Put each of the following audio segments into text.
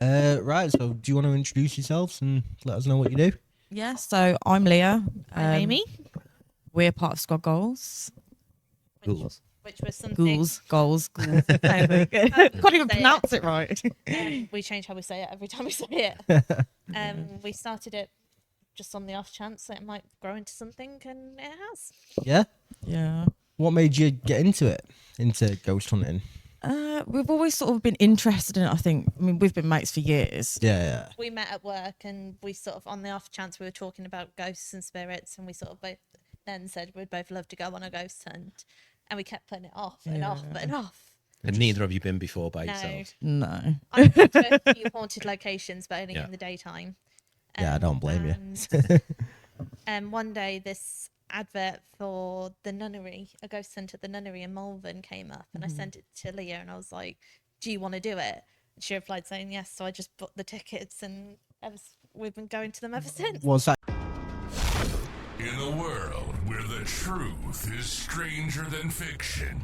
Right, so do you want to introduce yourselves and let us know what you do? Yeah, so I'm Leah. I'm Amy. We're part of Squad Ghouls. Ghouls. Which was something. Ghouls. Can't even pronounce it right. We change how we say it every time we say it. We started it just on the off chance that it might grow into something, and it has. Yeah? Yeah. What made you get into ghost hunting? We've always sort of been interested in it, I think. I mean, we've been mates for years. Yeah. We met at work, and we sort of, on the off chance, we were talking about ghosts and spirits, and we sort of both then said we'd both love to go on a ghost hunt. And we kept putting it off and off and off. And neither of you been before by No. yourselves? No. I've been to a few haunted locations, but only in the daytime. Yeah, I don't blame you. And one day, this advert for the nunnery, a ghost hunt at the nunnery in Malvern, came up, and I sent it to Leah, and I was like, "Do you want to do it?" And she replied saying yes. So I just booked the tickets, and we've been going to them ever since. What's that? In a world where the truth is stranger than fiction,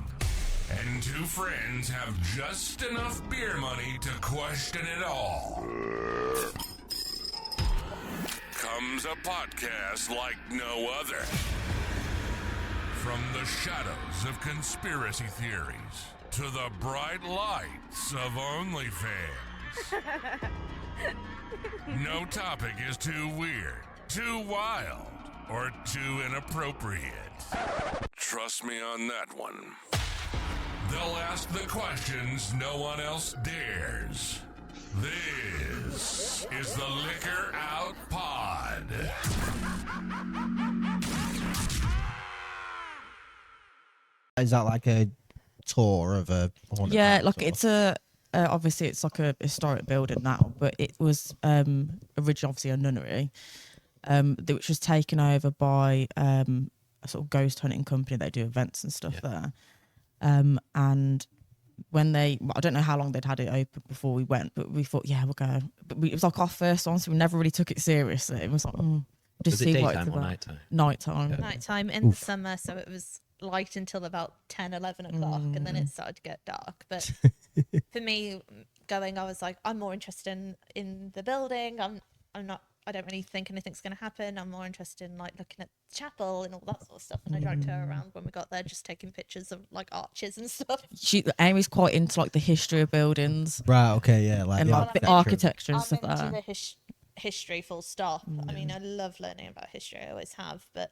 and two friends have just enough beer money to question it all, comes a podcast like no other. From the shadows of conspiracy theories to the bright lights of OnlyFans. No topic is too weird, too wild, or too inappropriate. Trust me on that one. They'll ask the questions no one else dares. This is the Liquor Out Pod. Is that like a tour of a haunted Yeah, house like or- it's a obviously it's like a historic building now, but it was originally obviously a nunnery, which was taken over by a sort of ghost hunting company. They do events and stuff there. And when I don't know how long they'd had it open before we went, but we thought, yeah, we'll go. But it was like our first one, so we never really took it seriously. It was like, just Was it see what it's daytime or about. nighttime? Nighttime. Yeah. Nighttime in the summer, so it was light until about 10, 11 o'clock, and then it started to get dark. But for me, I was like, I'm more interested in the building. I don't really think anything's going to happen. I'm more interested in like looking at the chapel and all that sort of stuff. And I dragged her around when we got there, just taking pictures of like arches and stuff. Amy's quite into like the history of buildings Right, okay, yeah. Like and the like the architecture and I'm stuff like into that. the history, full stop. I mean, I love learning about history. I always have, but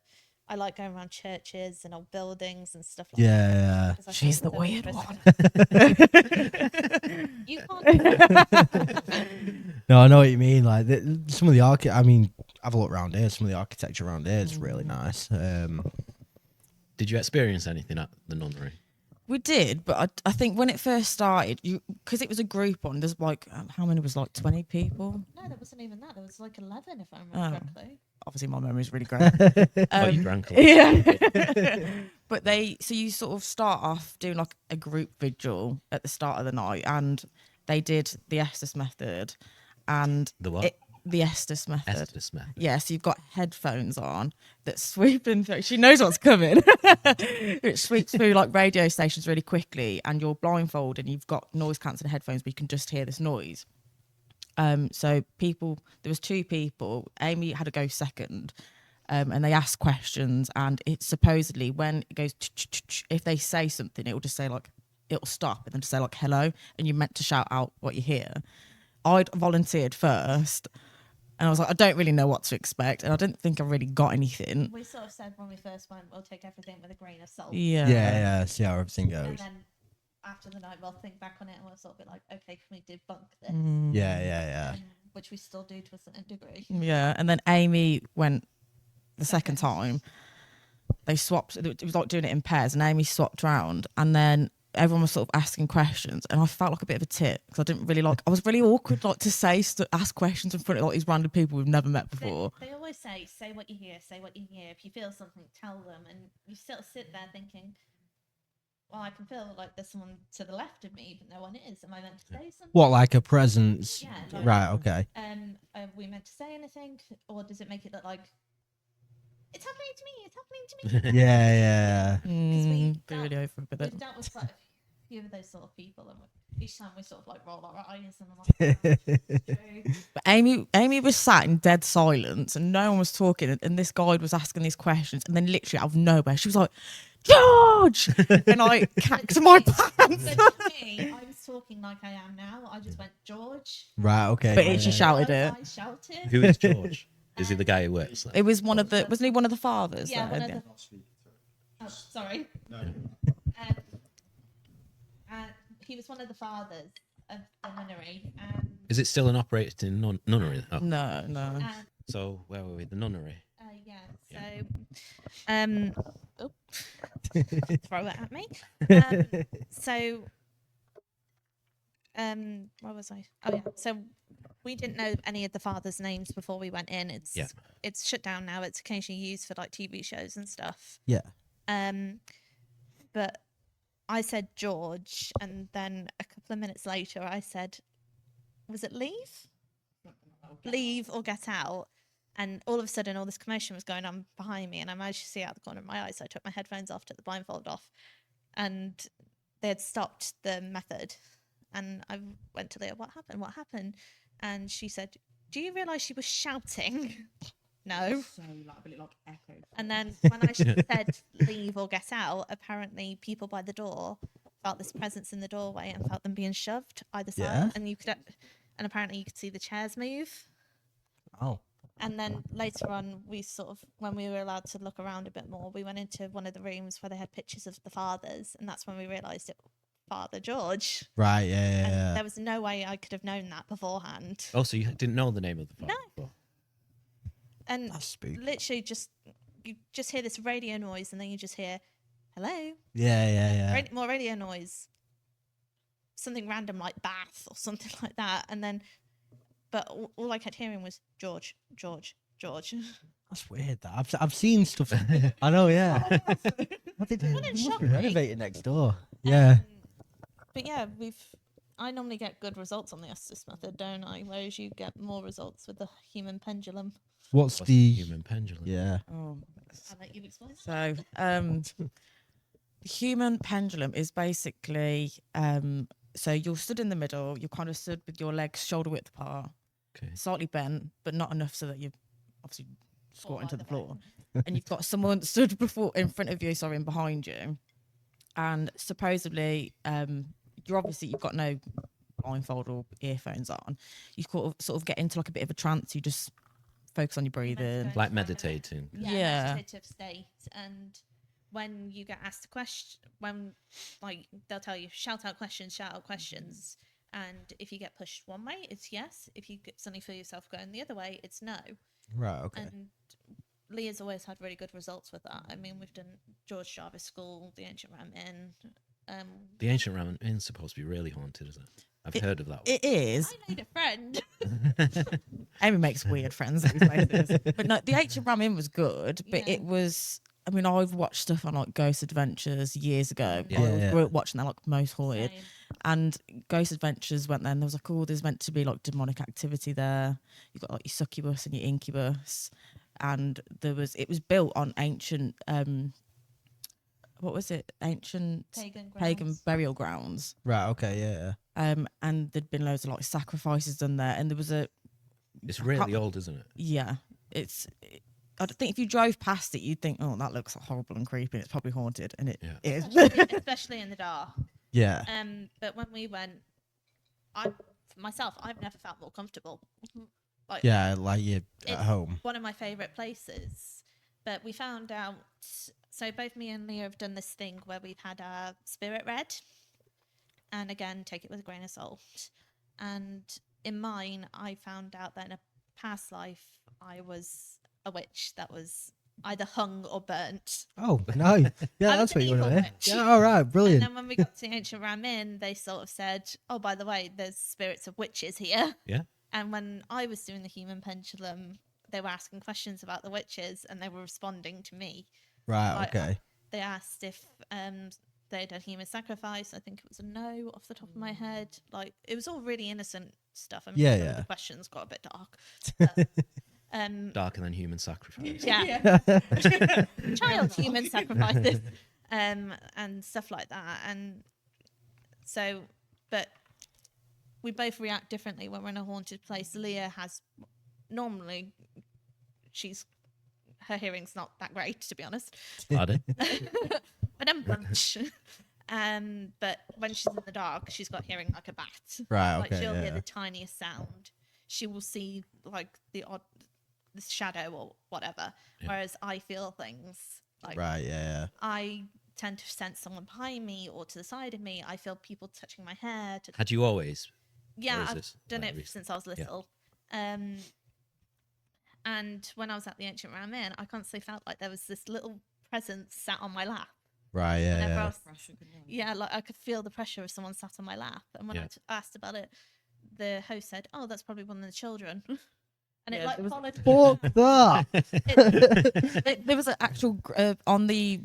I like going around churches and old buildings and stuff like that. Yeah. 'Cause I She's the find it weird interesting. You can't. No, I know what you mean. Like some of the have a look around here. Some of the architecture around here is really nice. Did you experience anything at the nunnery? We did, but I think when it first started, because it was a group one, there's like, how many was like 20 people? No, there wasn't even that. There was like 11, if I remember correctly. Obviously, my memory's really great. Oh, you drank a lot. Yeah. But so you sort of start off doing like a group vigil at the start of the night, and they did the Estes method. And The what? the Estes method. Estes method. Yeah, so you've got headphones on that sweeping through. She knows what's coming. It sweeps through like radio stations really quickly, and you're blindfolded and you've got noise cancelling headphones, but you can just hear this noise. So there was two people. Amy had to go second, and they asked questions, and it's supposedly when it goes, if they say something, it will just say like, it'll stop and then just say like hello, and you're meant to shout out what you hear. I'd volunteered first, and I was like, I don't really know what to expect, and I didn't think I really got anything. We sort of said when we first went, we'll take everything with a grain of salt. Yeah. See how everything And goes. then after the night, we'll think back on it and we'll sort of be like, okay, can we debunk this? Yeah. Which we still do to a certain degree. Yeah, and then Amy went the second time. They swapped. It was like doing it in pairs, and Amy swapped round, and then everyone was sort of asking questions, and I felt like a bit of a tit because I didn't really I was really awkward like to ask questions in front of like these random people we've never met before. They always say what you hear, say what you hear. If you feel something, tell them. And you still sit there thinking, well, I can feel like there's someone to the left of me, but no one is. Am I meant to say something? What, like a presence? Yeah. Like, Right, okay. Are we meant to say anything, or does it make it look like it's happening to me? It's happening to me. Yeah. Because Be really over with it. we've dealt with quite few of those sort of people, and each time we sort of like roll our eyes and I'm like, "Yeah, true." But Amy was sat in dead silence and no one was talking. And this guide was asking these questions. And then literally out of nowhere, she was like, George! And I cacked my pants. So to me, I was talking like I am now. I just went, George. Right. Okay. But yeah, she yeah. shouted it. I shouted. Who is George? Is he the guy who works there? It was one of the, wasn't he one of the fathers? Yeah, there? one of the. Oh, sorry. No. He was one of the fathers of the nunnery. Is it still an operating nunnery? Oh. No. So where were we? The nunnery. Yeah. So, throw it at me. Where was I? Oh yeah. So we didn't know any of the fathers' names before we went in. It's shut down now. It's occasionally used for like TV shows and stuff. Yeah. But I said George, and then a couple of minutes later, I said, "Was it leave? Leave or get out?" And all of a sudden, all this commotion was going on behind me, and I managed to see out the corner of my eye. So I took my headphones off, took the blindfold off, and they had stopped the method. And I went to Leah, "What happened? What happened?" And she said, "Do you realise she was shouting?" No. So like a bit like echoed. And then when I said leave or get out, apparently people by the door felt this presence in the doorway and felt them being shoved either side. Yeah. And apparently you could see the chairs move. Oh. And then later on, we sort of, when we were allowed to look around a bit more, we went into one of the rooms where they had pictures of the fathers, and that's when we realised it was Father George. Right. Yeah. And there was no way I could have known that beforehand. Oh, so you didn't know the name of the father? No. And That's spooky. literally you just hear this radio noise, and then you just hear, "Hello." Yeah. More radio noise. Something random like bath or something like that. And then, but all I kept hearing was George, George, George. That's weird. That I've seen stuff. I know. Yeah. What did they Wouldn't must shock be me. renovating next door? Yeah. But yeah, I normally get good results on the Estes method, don't I? Whereas you get more results with the human pendulum. What's What's the? human pendulum? Yeah. Oh. I'll let you explain. So, the human pendulum is basically, so you're stood in the middle, you're kind of stood with your legs shoulder width apart, Okay. slightly bent, but not enough so that you obviously squat into the either way. floor. And you've got someone stood in front of you, and behind you. And supposedly, you've got no blindfold or earphones on. You sort of get into like a bit of a trance. You just focus on your breathing. Like meditating. Yeah. Meditative state. And when you get asked a question, when like they'll tell you shout out questions, and if you get pushed one way, it's yes. If you suddenly feel yourself going the other way, it's no. Right. Okay. And Leah's always had really good results with that. I mean, we've done George Jarvis School, the Ancient Ram Inn. The Ancient Ram Inn's supposed to be really haunted, isn't it? I've heard of that one. It is. I made a friend. Amy makes weird friends at these places. But no, the Ancient Ram Inn was good, but Yeah. it was. I mean, I've watched stuff on like Ghost Adventures years ago. Yeah, I yeah. grew up watching that, like Most Haunted. Same. And Ghost Adventures went there, and there was like, oh, there's meant to be like demonic activity there. You've got like your succubus and your incubus, and it was built on ancient what was it? Ancient Pagan grounds. burial grounds. Right. Okay. Yeah. And there'd been loads of like sacrifices done there, and there was It's really old, isn't it? yeah, I don't think if you drove past it, you'd think, oh, that looks horrible and creepy. It's probably haunted, and it Yeah. is. Especially in the dark. Yeah. But when we went, I've never felt more comfortable. Like, Yeah. Like you're at it's home. one of my favourite places. But we found out, so both me and Leah have done this thing where we've had our spirit read. And again, take it with a grain of salt. And in mine, I found out that in a past life, I was a witch that was either hung or burnt. Oh no. Yeah. I was That's an what you want to evil hear. witch. Yeah. All right. And Brilliant. then when we got to Ancient Ram Inn, they sort of said, oh, by the way, there's spirits of witches here. Yeah. And when I was doing the human pendulum, they were asking questions about the witches, and they were responding to me. Right. Like, Okay. They asked if they'd done human sacrifice. I think it was a no off the top of my head. Like, it was all really innocent stuff. I mean, Yeah, some of yeah. the questions got a bit dark. But, Darker than human sacrifice. yeah. Child human sacrifices and stuff like that. And So, but we both react differently when we're in a haunted place. Leah has normally her hearing's not that great, to be honest. Pardon? But I'm bunch. But when she's in the dark, she's got hearing like a bat. Right, Like okay, she'll hear yeah. the tiniest sound. She will see like the shadow or whatever. Yeah. Whereas I feel things like Right, yeah. I tend to sense someone behind me or to the side of me. I feel people touching my hair. Had you always? Yeah, Or is I've this done like it recent? since I was little. And when I was at the Ancient Round Inn, I constantly felt like there was this little presence sat on my lap. Right, yeah, Whenever I yeah. was, yeah, like I could feel the pressure of someone sat on my lap. And when Yeah. I asked about it, the host said, "Oh, that's probably one of the children." And it Yeah, like there was- followed. Fuck that. There was an actual on the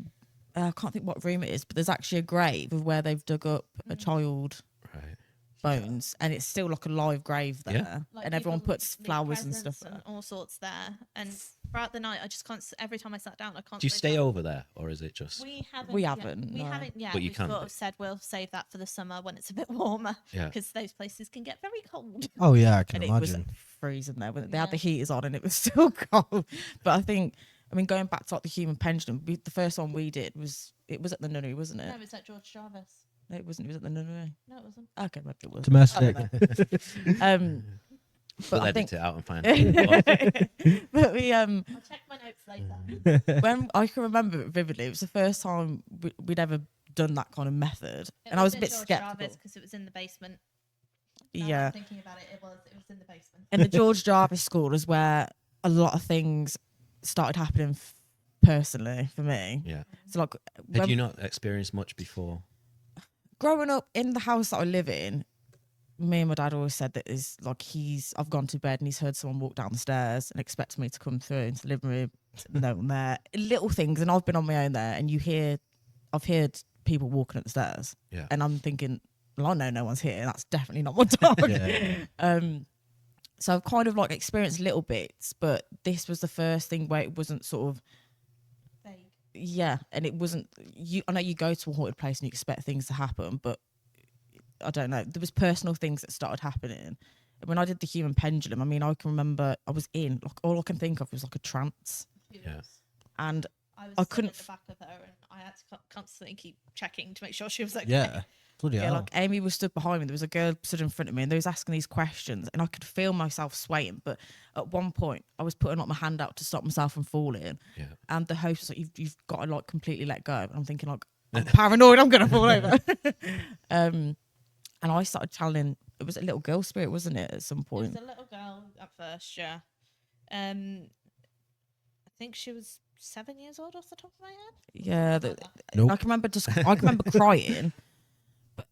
I can't think what room it is, but there's actually a grave of where they've dug up a child Right. bones, and it's still like a live grave there, Yeah. Like, and everyone people puts leave flowers and presents stuff. and all sorts there. And throughout the night, I just can't. Every time I sat down, I can't. Do you stay over there, or is it just? We haven't. We yet. haven't, We no. haven't yet. But you We've can sort do. of said we'll save that for the summer when it's a bit warmer. Yeah. Because those places can get very cold. Oh yeah, I can And it was imagine. freezing there. They had the Yeah. heaters on, and it was still cold. But I mean, going back to like the human pendulum, the first one we did was at the nunnery, wasn't No, it? it's at George Jarvis. No, it wasn't. It was at the nunnery. No, it wasn't. Okay, maybe it was. Domestic. But We'll I edit think it out and find it. but we I'll check my notes later. when I can remember it vividly, it was the first time we'd ever done that kind of method, and I was a bit skeptical. because it was in the basement. Now that Yeah, I'm thinking about it, it was in the basement. and the George Jarvis school is where a lot of things started happening personally for me. Yeah. So like, Had when- you not experienced much before? growing up in the house that I live in, me and my dad always said that is like I've gone to bed and he's heard someone walk down the stairs and expects me to come through into the living room. No one there. Little things, and I've been on my own there, and I've heard people walking up the stairs, Yeah. and I'm thinking, well, I know no one's here. That's definitely not my dog. Yeah. So I've kind of like experienced little bits, but this was the first thing where it wasn't sort of. Vague. Yeah, and it wasn't. I know you go to a haunted place and you expect things to happen, but I don't know. There was personal things that started happening. When I did the human pendulum, I mean, I can remember I was in like all I can think of was like a trance, Yeah. and I was I sitting couldn't at the back of her, and I had to constantly keep checking to make sure she was okay. Yeah. Bloody yeah, hell. like Amy was stood behind me. There was a girl stood in front of me, and they was asking these questions, and I could feel myself swaying. But at one point, I was putting like my hand out to stop myself from falling, Yeah. and the host was like, "You've got to like completely let go." And I'm thinking like, I'm paranoid. I'm gonna fall over. And I started channeling. It was a little girl spirit, wasn't it? At some It point. was a little girl at first, yeah. I think she was 7 years old off the top of my head. Yeah, Something like that. Nope. I can remember crying, but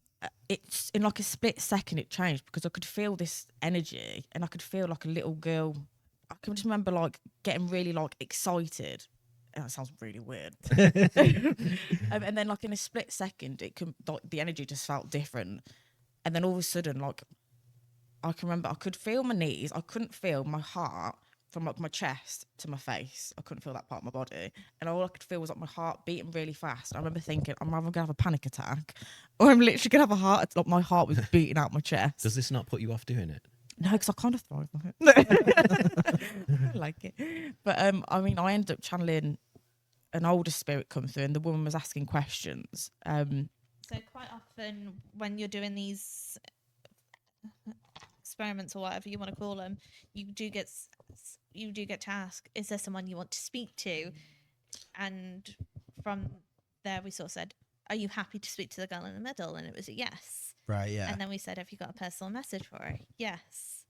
it's in like a split second it changed because I could feel this energy and I could feel like a little girl. I can just remember like getting really like excited. And that sounds really weird. And then like in a split second, like the energy just felt different. And then all of a sudden, like I can remember I could feel my knees. I couldn't feel my heart from like my chest to my face. I couldn't feel that part of my body. And all I could feel was like my heart beating really fast. I remember thinking, I'm either gonna have a panic attack or I'm literally gonna have a heart attack. Like my heart was beating out my chest. Does this not put you off doing it? No, because I kind of thrive on it. I like it. But I mean, I ended up channeling an older spirit come through, and the woman was asking questions. So quite often when you're doing these experiments or whatever you want to call them, you do get to ask, is there someone you want to speak to? And from there we sort of said, are you happy to speak to the girl in the middle? And it was a yes. Right, yeah. And then we said, have you got a personal message for her? Yes.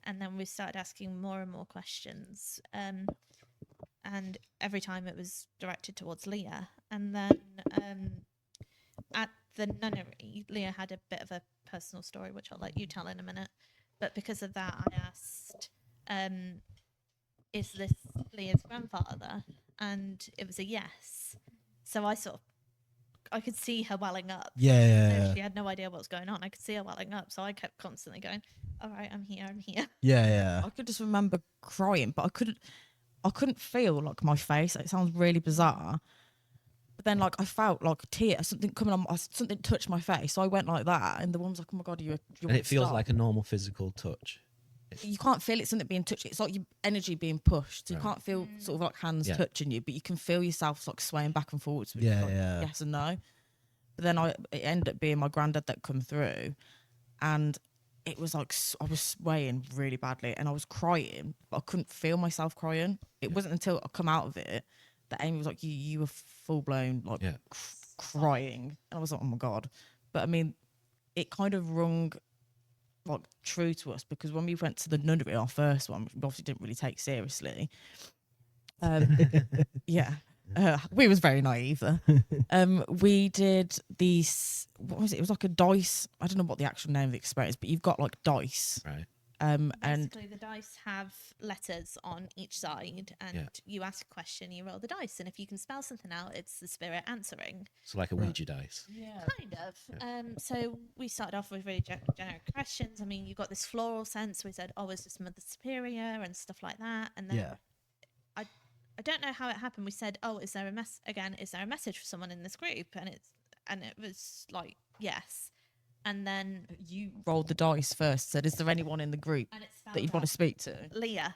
And then we started asking more and more questions. And every time it was directed towards Leah. And then at the nunnery, Leah had a bit of a personal story, which I'll let you tell in a minute. But because of that, I asked, is this Leah's grandfather? And it was a yes. So I could see her welling up. Yeah. She had no idea what was going on. I could see her welling up. So I kept constantly going, all right, I'm here. Yeah. I could just remember crying, but I couldn't feel like my face. It sounds really bizarre. But then like I felt like a tear, something coming on, something touched my face. So I went like that, and the woman's like, "Oh my god, you." And it feels like a normal physical touch. You can't feel it, something being touched. It's like your energy being pushed. So you Right. can't feel sort of like hands Yeah. touching you, but you can feel yourself like swaying back and forwards. With Yeah, like, yeah. yes and no. But then it ended up being my granddad that come through, and it was like I was swaying really badly, and I was crying, but I couldn't feel myself crying. It wasn't until I come out of it that Amy was like, "You were full blown like Yeah. crying," and I was like, "Oh my god!" But I mean, it kind of rung like true to us, because when we went to the nunnery, our first one, which we obviously didn't really take seriously. Yeah. We was very naive. We did these. What was it? It was like a dice. I don't know what the actual name of the experience, but you've got like dice. Right. And Basically, the dice have letters on each side, and Yeah. you ask a question, you roll the dice, and if you can spell something out, it's the spirit answering. So like a Ouija dice. Kind of. So we started off with really generic questions. I mean, you got this floral sense. We said, "Oh, is this Mother Superior?" and stuff like that. And then Yeah. I don't know how it happened. We said, "Oh, is there a is there a message for someone in this group?" And it was like, yes. And then you rolled the dice first. Said, "Is there anyone in the group and it that you'd want to speak to?" Leah.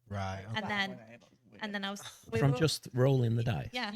Right. And then I was From just rolling the dice. yeah.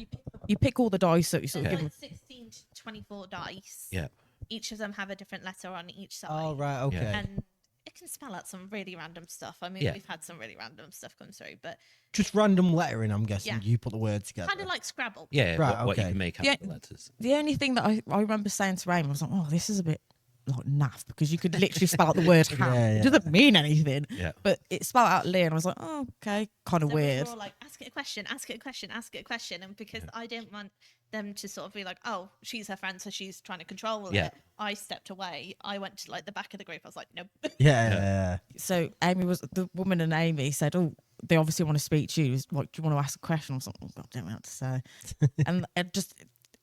You pick all the dice that you sort of There's give like 16 to 24 dice. Yeah. Each of them have a different letter on each side. Oh, right. Okay. And it can spell out some really random stuff. I mean, Yeah. we've had some really random stuff come through, but Just random lettering, I'm guessing. Yeah. You put the words together. kind of like Scrabble. Yeah. Right, What you okay. can make out Yeah. of the letters. The only thing that I remember saying to Amy was like, "Oh, this is a bit like naff," because you could literally spell out the word ham. Yeah, It yeah. doesn't mean anything. Yeah. But it spelled out Leah, and I was like, "Oh, okay, kind of So we weird." were all like, ask it a question, ask it a question, ask it a question. And because I didn't want them to sort of be like, oh, she's her friend, so she's trying to control Yeah. it, I stepped away. I went to like the back of the group. I was like, nope. Yeah. So Amy was the woman, and Amy said, "Oh, they obviously want to speak to you. Like, do you want to ask a question?" I was like, "Oh God, I don't know what to say." And it just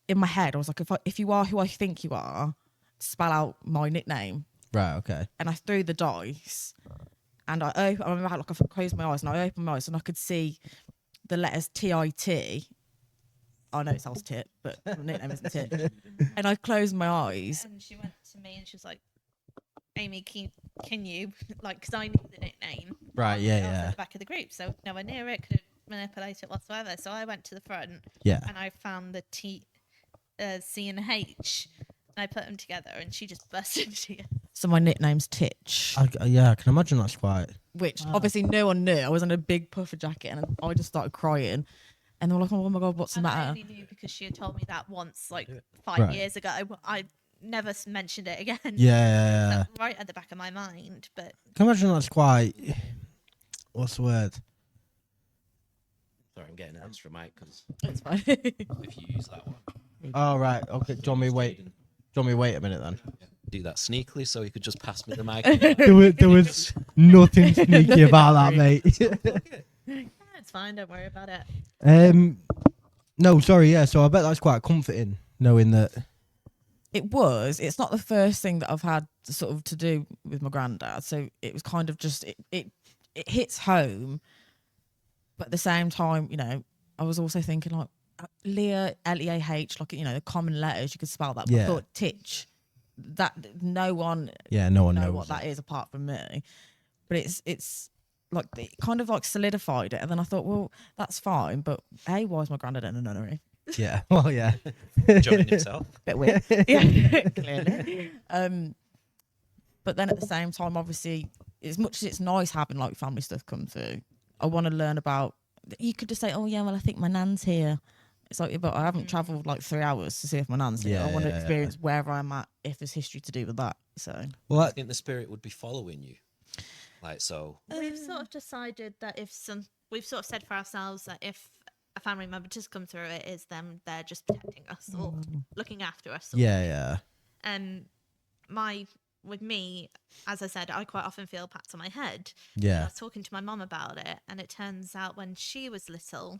in my head, I was like, if you are who I think you are, spell out my nickname. Right. Okay. And I threw the dice, and I remember like I closed my eyes, and I opened my eyes, and I could see the letters TIT. I know it sounds tit, but my nickname isn't tit. And I closed my eyes. And she went to me and she was like, Amy, can you, like, because I knew the nickname. Right. I was Yeah. at Yeah. the back of the group, so nowhere near it, couldn't manipulate it whatsoever. So I went to the front Yeah. and I found the C and H, and I put them together, and she just burst into tears. So my nickname's Titch, Yeah. I can imagine that's quite. which obviously no one knew. I was in a big puffer jacket, and I just started crying. And they were like, "Oh my God, what's the And I matter?" only knew because she had told me that once, like 5 Right. years ago. I never mentioned it again. Yeah. That's right at the back of my mind. But I can imagine that's quite. What's the word? Sorry, I'm getting an extra mic because It's fine. if you use that one, Oh, right. Okay. Do you want me to wait? Do you want me to wait a minute then? do that sneakily so you could just pass me the mic. There was nothing sneaky about that, mate. yeah, it's fine. Don't worry about it. No, sorry. Yeah. So I bet that's quite comforting knowing that. It was. It's not the first thing that I've had sort of to do with my granddad. So it was kind of just it hits home, but at the same time, you know, I was also thinking like Leah, Leah, like, you know, the common letters, you could spell that. But I Yeah. thought Titch, that no one Yeah. No one know knows what that is apart from me. But it's like it kind of like solidified it, and then I thought, well, that's fine. But why is my granddad in a nunnery? Yeah. Well, yeah. Joining himself. Bit weird. Yeah, clearly. But then at the same time, obviously, as much as it's nice having like family stuff come through, I want to learn about. You could just say, "Oh yeah, well, I think my nan's here." It's like, but I haven't travelled like 3 hours to see if my nan's here. Yeah, I want to yeah, experience wherever I'm at, if there's history to do with that. So Well, I think the spirit would be following you. Like, so. We've sort of decided that we've sort of said for ourselves that if a family member does come through, it is them. They're just protecting us or looking after us. Or, yeah. With me, as I said, I quite often feel pats on my head. I Yeah. was talking to my mum about it, and it turns out when she was little,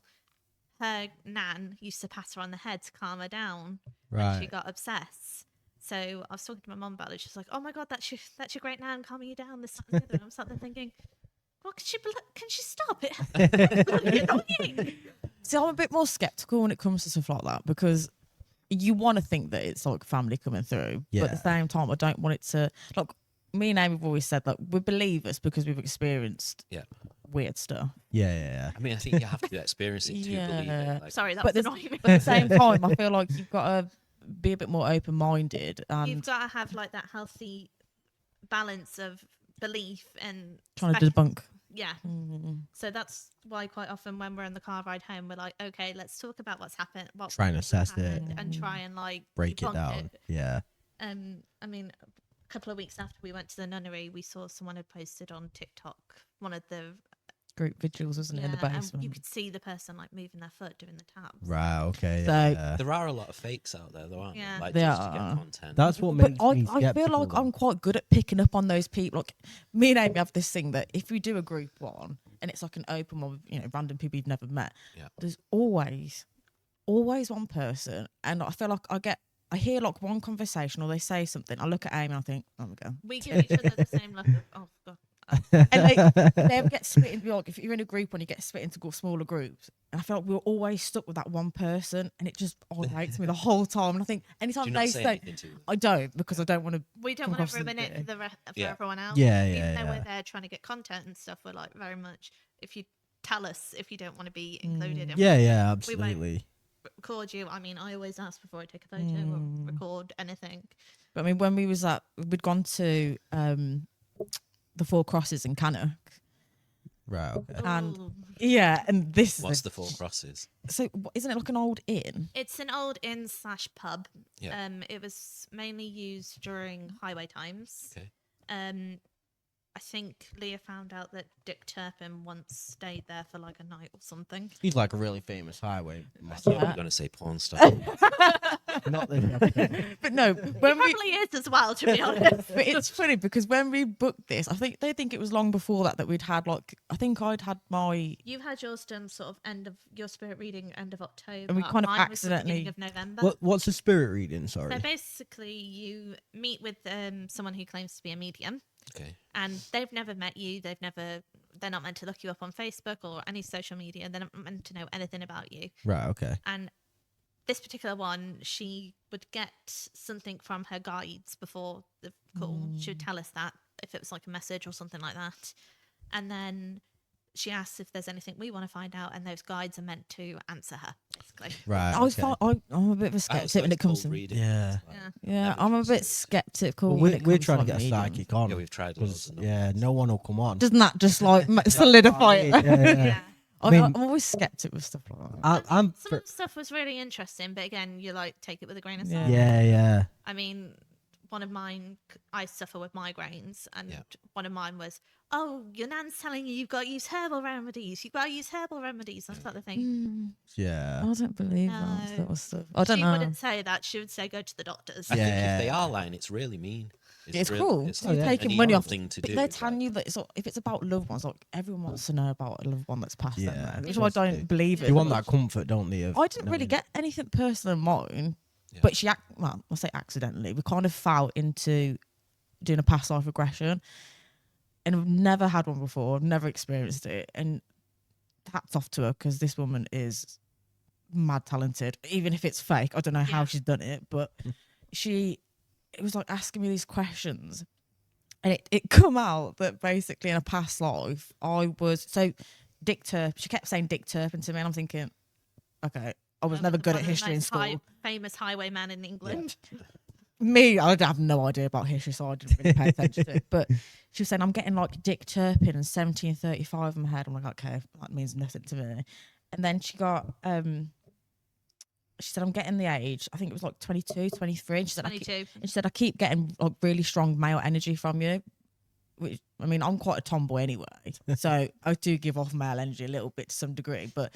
her nan used to pat her on the head to calm her down when she Right. got obsessed. So I was talking to my mum about it. She's like, "Oh my God, that's your great nan calming you down." This, that, and the other. And I'm sat there thinking, "Well, can she stop it? It's bloody annoying." See, I'm a bit more skeptical when it comes to stuff like that because you want to think that it's like family coming through, but at the same time, I don't want it to like. Me and Amy have always said that we believe us because we've experienced weird stuff. Yeah. I mean, I think you have to experience it to believe it. Like, Sorry, that But was annoying. at the same time, I feel like you've got to be a bit more open-minded and You've got to have like that healthy balance of belief and trying to debunk. Yeah. So that's why quite often when we're on the car ride home, we're like, okay, let's talk about what's happened. Try and assess it. And try and like Break it debunk down. Yeah. I mean, a couple of weeks after we went to the nunnery, we saw someone had posted on TikTok one of the Group vigils, wasn't it, in the basement? and you could see the person like moving their foot doing the taps. Right. Okay. So- yeah. there are a lot of fakes out there, though, aren't Yeah. there? Like, They just to are. get content. That's what But makes me I feel skeptical, like though. I'm quite good at picking up on those people. Like me and Amy have this thing that if we do a group one and it's like an open one with, you know, random people you've never met, there's always one person, and I feel like I hear like one conversation or they say something. I look at Amy and I think, oh my god. We give each other the same look of, oh god. And like they get split into like if you're in a group when you get split into smaller groups. And I felt we were always stuck with that one person, and it just irritates me the whole time. And I think Do anytime you they not say say, anything to them? I don't because I don't want to. We don't come want across to as ruin it dirty. for everyone else. Yeah, Even though yeah. we're there trying to get content and stuff, we're like very much, if you tell us if you don't want to be included. And Yeah, we won't absolutely. record you. I mean, I always ask before I take a photo or record anything. But I mean, when we'd gone to the Four Crosses in Cannock. Right. Okay. And Ooh. yeah, and this What's the Four Crosses? so isn't it like an old inn? It's an old inn / pub. Yeah. It was mainly used during highway times. Okay. I think Leah found out that Dick Turpin once stayed there for like a night or something. He's like a really famous highway. I thought you Yeah. were going to say porn star. Not the But no, He when we probably is as well, to be honest. but it's funny because when we booked this, I think they think it was long before that we'd had like I think I'd had my You had yours done sort of end of your spirit reading end of October. And we kind of Mine was the beginning accidentally- of November. What's a spirit reading? Sorry. So basically, you meet with someone who claims to be a medium, Okay. and they've never met you. They're not meant to look you up on Facebook or any social media. They're not meant to know anything about you. Right. Okay. And this particular one, she would get something from her guides before the call. She would tell us that if it was like a message or something like that. And then she asks if there's anything we want to find out, and those guides are meant to answer her, basically. Right. I was okay. I'm a bit of a skeptic when it comes to Yeah. Yeah. I'm a bit skeptical. Well, when it we're comes trying to like get a mediums. psychic on. Yeah, we've tried 'cause, loads and yeah, no one will come on. Doesn't that just like solidify it? Yeah. Yeah. I mean- I'm always skeptic with stuff like that. I'm. Some of the stuff was really interesting, but again, you like take it with a grain of Yeah. salt. Yeah. I mean, one of mine, I suffer with migraines, and Yeah. one of mine was, "Oh, your nan's telling you you've got to use herbal remedies. You've got to use herbal remedies." That sort of thing. Yeah. I don't believe that No. sort of stuff. I don't She know. wouldn't say that. She would say, "Go to the doctors." I think Yeah. if they are lying, it's really mean. It's really- cool. It's You're yeah. taking an money evil off. thing to But do. they're like- telling you that if it's about loved ones, like everyone wants to know about a loved one that's passed Yeah. them. Man. Which Of is why I course they do. don't believe it. You want that comfort, don't you? of I didn't really knowing- get anything personal in mine, Yeah. but well, I say accidentally. We kind of fell into doing a past life regression, and I've never had one before. I've never experienced it, and hats off to her because this woman is mad talented. Even if it's fake, I don't know how Yeah. she's done it, but it was like asking me these questions. And it come out that basically in a past life, I was so Dick Turpin. She kept saying Dick Turpin to me, and I'm thinking, okay, I was never good One at of the history in most school. famous highwayman in England. Me, I have no idea about history, so I didn't really pay attention to it. But she was saying, I'm getting like Dick Turpin and 1735 in my head. I'm like, okay, that means nothing to me. And then she got, she said, I'm getting the age, I think it was like 22, 23. And she said, 22. I keep getting like really strong male energy from you. Which, I mean, I'm quite a tomboy anyway. So I do give off male energy a little bit to some degree. But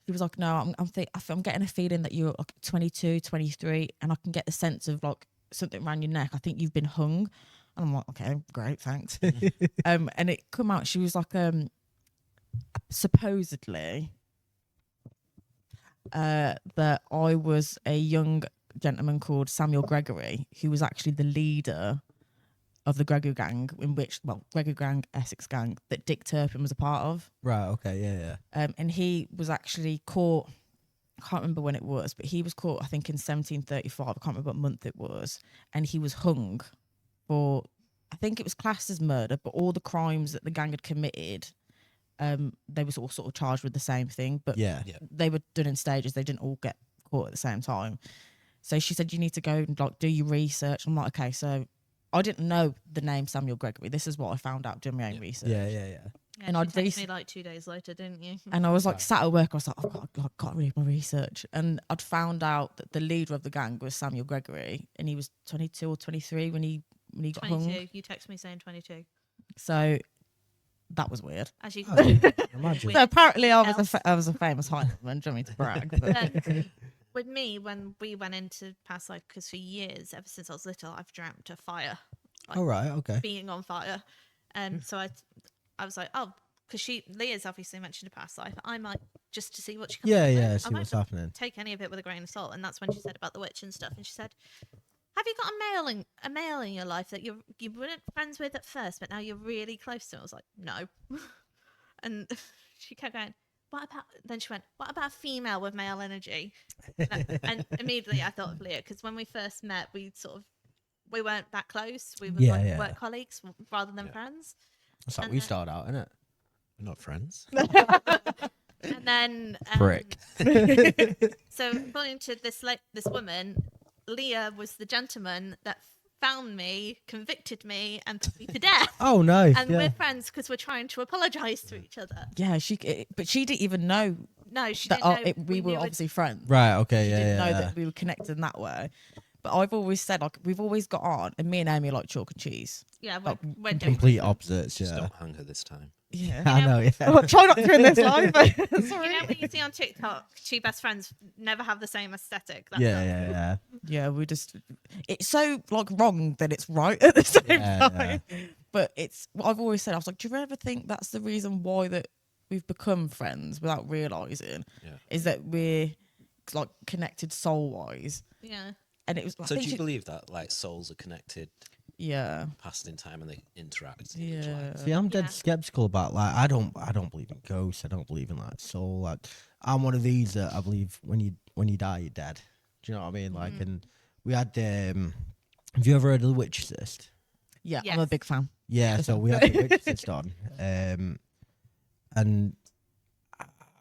he was like, no, I'm getting a feeling that you're like 22, 23, and I can get the sense of like something around your neck. I think you've been hung. And I'm like, okay, great, thanks. And it come out, she was like, supposedly that I was a young gentleman called Samuel Gregory, who was actually the leader of the Gregory gang, Gregory gang, Essex gang, that Dick Turpin was a part of. Right. Okay. Yeah. And he was actually caught. I can't remember when it was, but he was caught, I think, in 1735. I can't remember what month it was, and he was hung for. I think it was classed as murder, but all the crimes that the gang had committed, they were all sort of charged with the same thing, but Yeah. they were done in stages. They didn't all get caught at the same time. So she said, you need to go and like do your research. I'm like, okay, so I didn't know the name Samuel Gregory. This is what I found out doing my own research. Yeah. Yeah, And you I'd texted me like 2 days later, didn't you? And I was like sat at work. I was like, I've got to read my research. And I'd found out that the leader of the gang was Samuel Gregory, and he was 22 or 23 when he got 22. hung. You texted me saying 22. So that was weird. As you Imagine. So apparently I was a famous highwayman. Do you want me to brag? But with me, when we went into past life, because for years, ever since I was little, I've dreamt of fire, like All right. Okay. being on fire. So I was like, oh, because Leah's obviously mentioned a past life. I might, just to see what she comes Yeah. up with, Yeah. I See might what's happening. take any of it with a grain of salt. And that's when she said about the witch and stuff. And she said, have you got a male in your life that you weren't friends with at first, but now you're really close to? I was like, no. And she kept going, what about? Then she went, what about a female with male energy? And immediately I thought of Leah, because when we first met, we weren't that close. We were work colleagues rather than friends. That's how And we then- started out, isn't it? We're not friends. And then Prick. So according to this woman, Leah was the gentleman that found me, convicted me, and put me to death. Oh, nice. And yeah. we're friends because we're trying to apologise to each other. yeah, but she didn't even know No, she that didn't know we were knew obviously friends. Right. Okay. She Yeah. didn't know yeah. that we were connected in that way. But I've always said, like, we've always got on, and me and Amy are like chalk and cheese. Yeah, Oh, we're different. Complete opposites. Just Yeah. don't hang her this time. Yeah. I know. Yeah. Try not to in this live. You Sorry. know when you see on TikTok, two best friends never have the same aesthetic. That's Yeah. us. Yeah. Yeah, we just, it's so like wrong that it's right at the same Yeah, time. But it's what I've always said. I was like, do you ever think that's the reason why that we've become friends without realizing? Yeah. Is that we're like connected soul wise? Yeah. And it was. I So do think you believe that like souls are connected yeah. past in time and they interact in each Yeah. life? See, I'm dead Yeah. skeptical about like I don't believe in ghosts. I don't believe in like soul. Like I'm one of these that I believe when you die you're dead. Do you know what I mean? Like, and we had have you ever heard of the Witch Assist? Yeah, I'm a Yes. big fan. Yeah, so we had the Witch Assist on, and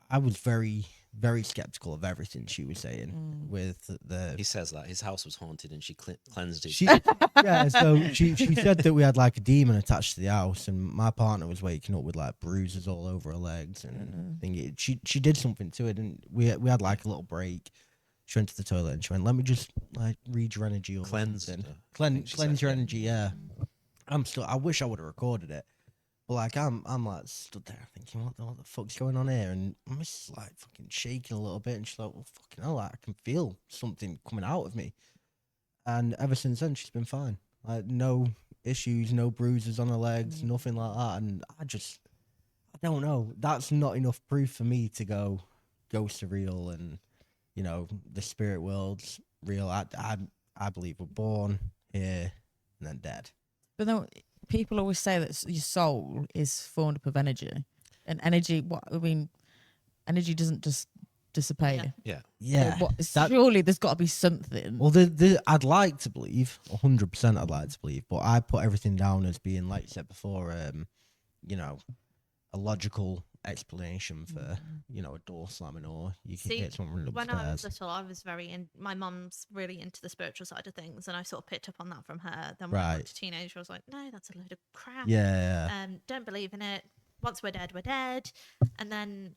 I was very very skeptical of everything she was saying with the He says that his house was haunted and she cleansed it. She, yeah, so she said that we had like a demon attached to the house, and my partner was waking up with like bruises all over her legs, and thinking she did something to it, and we had like a little break. She went to the toilet and she went, "Let me just like read your energy or Cleanse something. her, I think she Cleanse said, your yeah. energy." Yeah, I wish I would have recorded it, but like I'm like stood there thinking, what the fuck's going on here? And I'm just like fucking shaking a little bit, and she's like, "Well, fucking hell, like, I can feel something coming out of me." And ever since then, she's been fine. Like, no issues, no bruises on her legs, nothing like that. And I don't know. That's not enough proof for me to go ghosts are real and, you know, the spirit world's real. I believe we're born here and then dead. But then people always say that your soul is formed up of energy, and energy. Energy doesn't just dissipate. Yeah. Yeah. So surely there's got to be something. Well, I'd like to believe, 100% I'd like to believe, but I put everything down as being, like you said before, you know, a logical explanation for, you know, a door slamming or you can See, get someone when I was upstairs. little, I was my mum's really into the spiritual side of things, and I sort of picked up on that from her. Then when I Right. got to teenager, I was like, no, that's a load of crap. Yeah. Don't believe in it. Once we're dead, we're dead. And then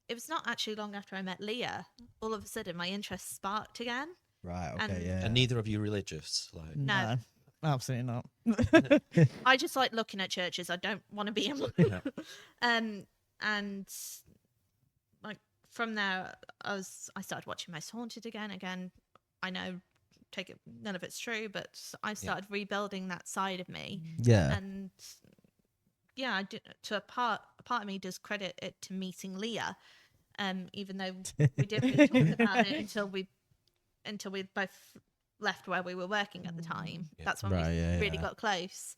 it was not actually long after I met Leah, all of a sudden my interest sparked again. Right. and- Okay. Yeah. And neither of you religious, like No. Absolutely not. I just like looking at churches. I don't want to be in one. Yeah. And like from there, I started watching Most Haunted again. Again, I know, none of it's true, but I started rebuilding that side of me. Yeah. And yeah, I did, to a part of me does credit it to meeting Leah, even though we didn't really talk about it until we both left where we were working at the time. Yeah. That's when Right, we yeah, really yeah. got close.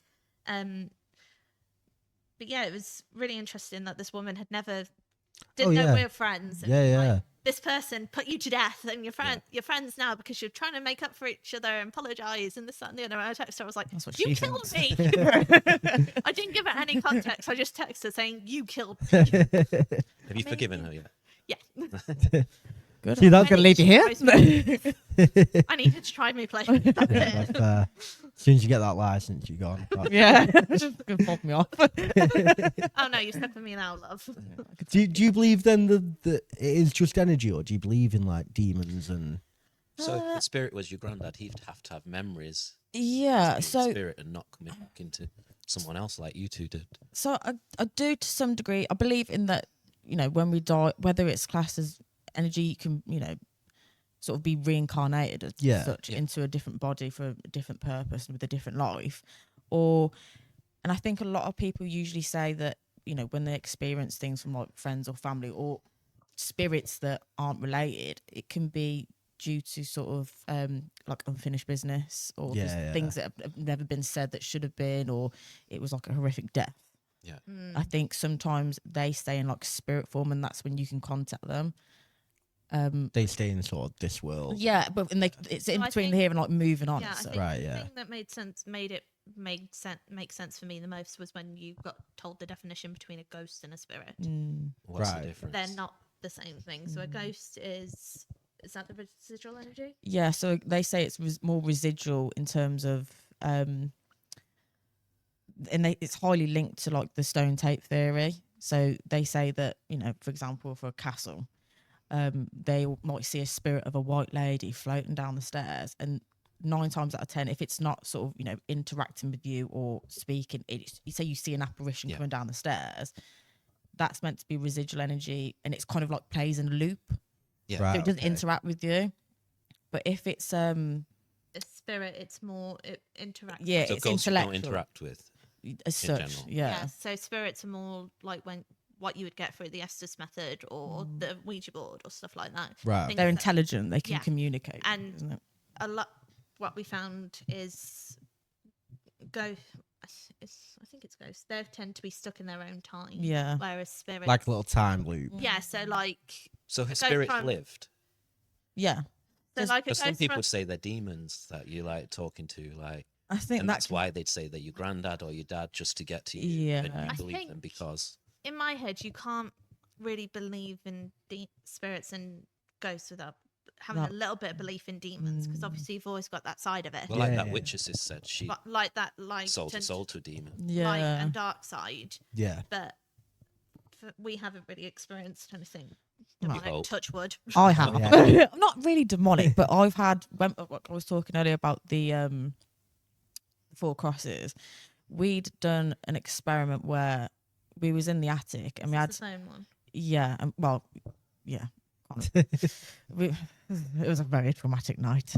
But yeah, it was really interesting that this woman had never didn't know yeah. we were friends. And Yeah, was yeah. like, this person put you to death, and you're friends now because you're trying to make up for each other and apologize and this, that, and the other. And I texted her, I was like, That's what you she killed thinks. me. I didn't give her any context. I just texted her saying, you killed me. Have you forgiven her yet? Yeah. Good. See, I'm that's gonna leave you here. I needed to try me play. That's Yeah, it. as soon as you get that license, you're gone. Yeah, just gonna pop me off. Oh no, you're stuck with me now, love. Do you believe then that it is just energy, or do you believe in like demons and? So if the spirit was your granddad, he'd have to have memories. Yeah. Being So spirit and not coming back into someone else like you two did. So I do to some degree. I believe in that, when we die, whether it's classed as energy, you can, sort of be reincarnated as Yeah, such yeah. into a different body for a different purpose and with a different life. And I think a lot of people usually say that, when they experience things from like friends or family or spirits that aren't related, it can be due to sort of like unfinished business or Yeah, just yeah. things that have never been said that should have been, or it was like a horrific death. Yeah. I think sometimes they stay in like spirit form, and that's when you can contact them. They stay in sort of this world. Yeah, but it's in I between think- here and like moving on. Yeah, I so. think Right, the yeah. thing that make sense for me the most was when you got told the definition between a ghost and a spirit. What's Right. the difference? They're not the same thing. So a ghost is that the residual energy? Yeah, so they say it's more residual in terms of, it's highly linked to like the stone tape theory. So they say that, for example, for a castle, they might see a spirit of a white lady floating down the stairs, and 9 times out of 10, if it's not sort of interacting with you or speaking, you say you see an apparition Yeah. coming down the stairs, that's meant to be residual energy, and it's kind of like plays in a loop. Yeah. Right. So it doesn't okay. interact with you. But if it's A spirit, it's more it interacts. yeah, So it's ghosts you don't intellectual interact with. as in such. general. Yeah. Yeah. So spirits are more like what you would get through the Estes method or the Ouija board or stuff like that. Right. Things They're that- intelligent, they can Yeah. communicate. And- isn't it? a lot. What we found is ghosts. I think it's ghosts. They tend to be stuck in their own time. Yeah. Whereas spirits, Like a little time loop. yeah. So like, So her goes spirit from- lived. Yeah. so Just- like a Because some ghost people from, would say they're demons that you like talking to, like, I think and that's can- why they'd say that your granddad or your dad just to get to you. And Yeah. you I believe them think- because in my head, you can't really believe in spirits and ghosts without having That- a little bit of belief in demons, because obviously you've always got that side of it. well, like Yeah, that yeah. witch assist said, she But like that light sold her and soul to a demon. light Yeah. and dark side, Yeah. but we haven't really experienced anything No. demonic. hope. Touch wood. I have. Yeah. I'm not really demonic, but I've had. When I was talking earlier about the 4 crosses, we'd done an experiment where we was in the attic and we had It's the same one. yeah, well, yeah. It was a very traumatic night.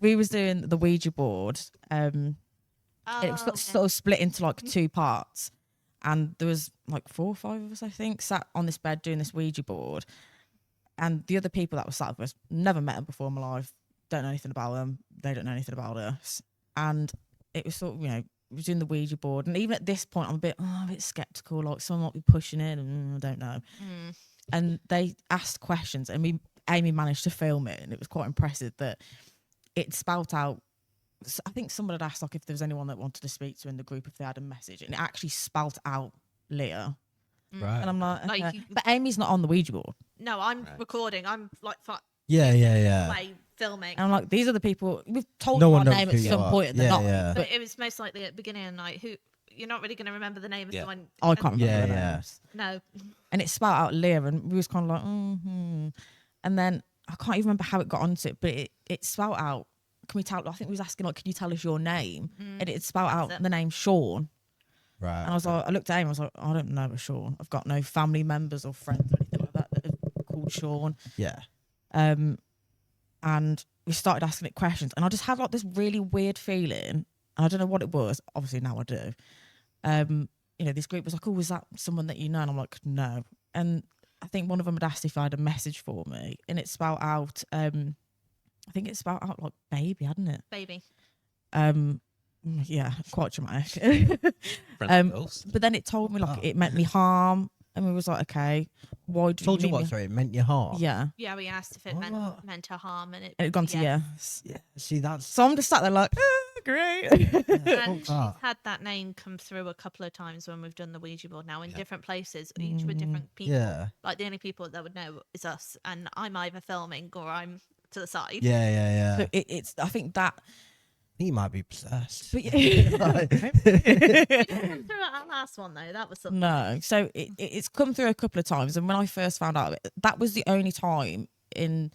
We was doing the Ouija board. It was Oh, sort of split into like 2 parts, and there was like 4 or 5 of us, I think, sat on this bed doing this Ouija board. And the other people that were sat with us, never met them before in my life, don't know anything about them, they don't know anything about us. And it was sort of, we was doing the Ouija board, and even at this point, I'm a bit skeptical, like someone might be pushing in, and I don't know. And they asked questions, and Amy managed to film it, and it was quite impressive that it spout out. I think someone had asked like if there was anyone that wanted to speak to in the group, if they had a message, and it actually spelt out Leah. Right. And I'm like, Like okay. you- But Amy's not on the Ouija board. No, I'm Right. recording. I'm like Yeah. play filming. And I'm like, these are the people we've told No them one our knows name who at you some are. point, and they're Yeah, not. yeah. But it was most likely at the beginning of the night. Who you're not really going to remember the name of Yeah. someone. I can't remember Yeah, their yeah. names. No, And it spout out Leah, and we was kind of like, And then I can't even remember how it got onto it, but it spout out. Can we tell? I think we was asking like, can you tell us your name? And it spout out it. the name Sean. Right. And I was like, I looked at him, I was like, I don't know a Sean. I've got no family members or friends or anything like that that are called Sean. Yeah. And we started asking it questions, and I just had like this really weird feeling, and I don't know what it was. Obviously now I do. This group was like, "Oh, was that someone that you know?" And I'm like, "No." And I think one of them had asked if I had a message for me, and it spelled out I think it's about like baby, hadn't it? Baby. Yeah, quite dramatic. Friends of ghosts. But then it told me like it meant me harm, and we was like, okay, why do Told you mean what? me- Sorry, it meant your heart. Yeah, Yeah, we asked if it What? meant her harm, and it and it gone to yes. yes. Yeah. See, that's So I'm just sat there like, great. And she's that. had that name come through a couple of times when we've done the Ouija board now in different places, each with different people. Yeah. Like the only people that would know is us, and I'm either filming or I'm to the side. Yeah, yeah, yeah. So it's I think that. He might be possessed. But yeah. It didn't come through at our last one though. That was something. No, so it's come through a couple of times, and when I first found out, that was the only time in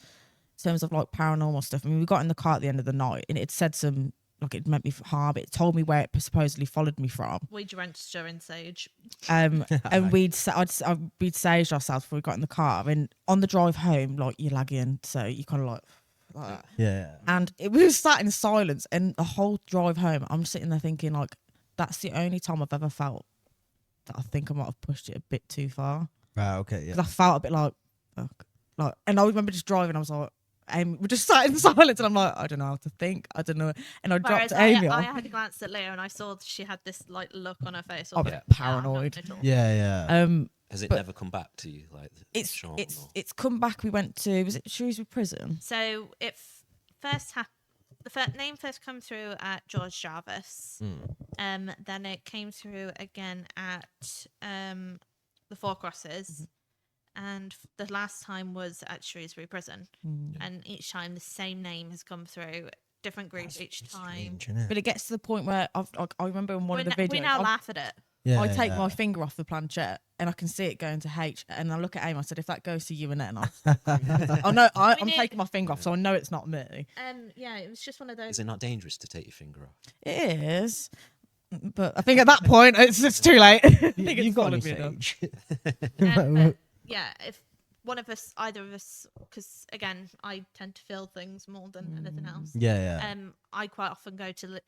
terms of like paranormal stuff. I mean, we got in the car at the end of the night, and it said some like it meant me harm. It told me where it supposedly followed me from. Ouija register in Sage. And we'd saged ourselves before we got in the car, and on the drive home, like you're lagging, so you kind of like that. Yeah. And we were sat in silence, and the whole drive home, I'm sitting there thinking, like, that's the only time I've ever felt that I think I might have pushed it a bit too far. Right. Okay. Yeah. Because I felt a bit like, fuck. Like, and I remember just driving, I was like, Amy, we just sat in silence, and I'm like, I don't know how to think, I don't know. And I dropped Whereas Amy I off. had glanced at Leah and I saw that she had this like look on her face. Oh, of, yeah, "No, I'm not paranoid." at all." Yeah. Yeah. Has it but never come back to you? Like Sean, or- It's come back. We went to, was it Shrewsbury Prison? So it name first come through at George Jarvis. Then it came through again at the Four Crosses. And the last time was at Shrewsbury Prison. And each time the same name has come through, different groups each time. Strange, innit? But it gets to the point where I remember in one of the videos, We now laugh at it. Yeah. I take yeah. my finger off the planchette and I can see it going to H, and I look at Amy. I said, "If that goes to you and then I know I'm need- taking my finger off, so I know it's not me." Yeah, it was just one of those. Is it not dangerous to take your finger off? It is, but I think at that point it's too late. I think it's You've got any followed me enough. sage? But, yeah, if one of us, either of us, because again, I tend to feel things more than anything else. Yeah. I quite often go to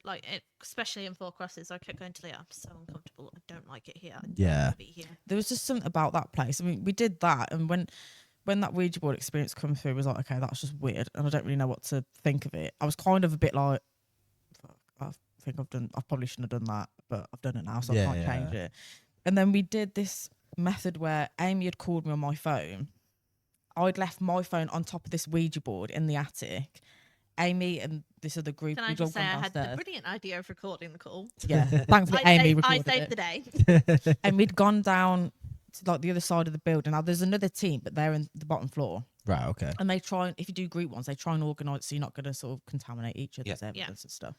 especially in Four Crosses. I kept going to Leah. I'm so uncomfortable. I don't like it here. I don't Yeah. want to be here. There was just something about that place. I mean, we did that, and when that Ouija board experience come through, it was like, okay, that's just weird, and I don't really know what to think of it. I was kind of a bit like, fuck, I think I probably shouldn't have done that, but I've done it now, so I can't change it. And then we did this method where Amy had called me on my phone. I'd left my phone on top of this Ouija board in the attic. Amy and this other group, Can I we'd all just say gone I had the downstairs. brilliant idea of recording the call. Yeah, thankfully I Amy saved, I recorded saved it. the day. And we'd gone down to like the other side of the building. Now there's another team, but they're in the bottom floor. Right. Okay. And they try, if you do group ones, they try and organise so you're not going to sort of contaminate each other's Yeah. evidence and stuff.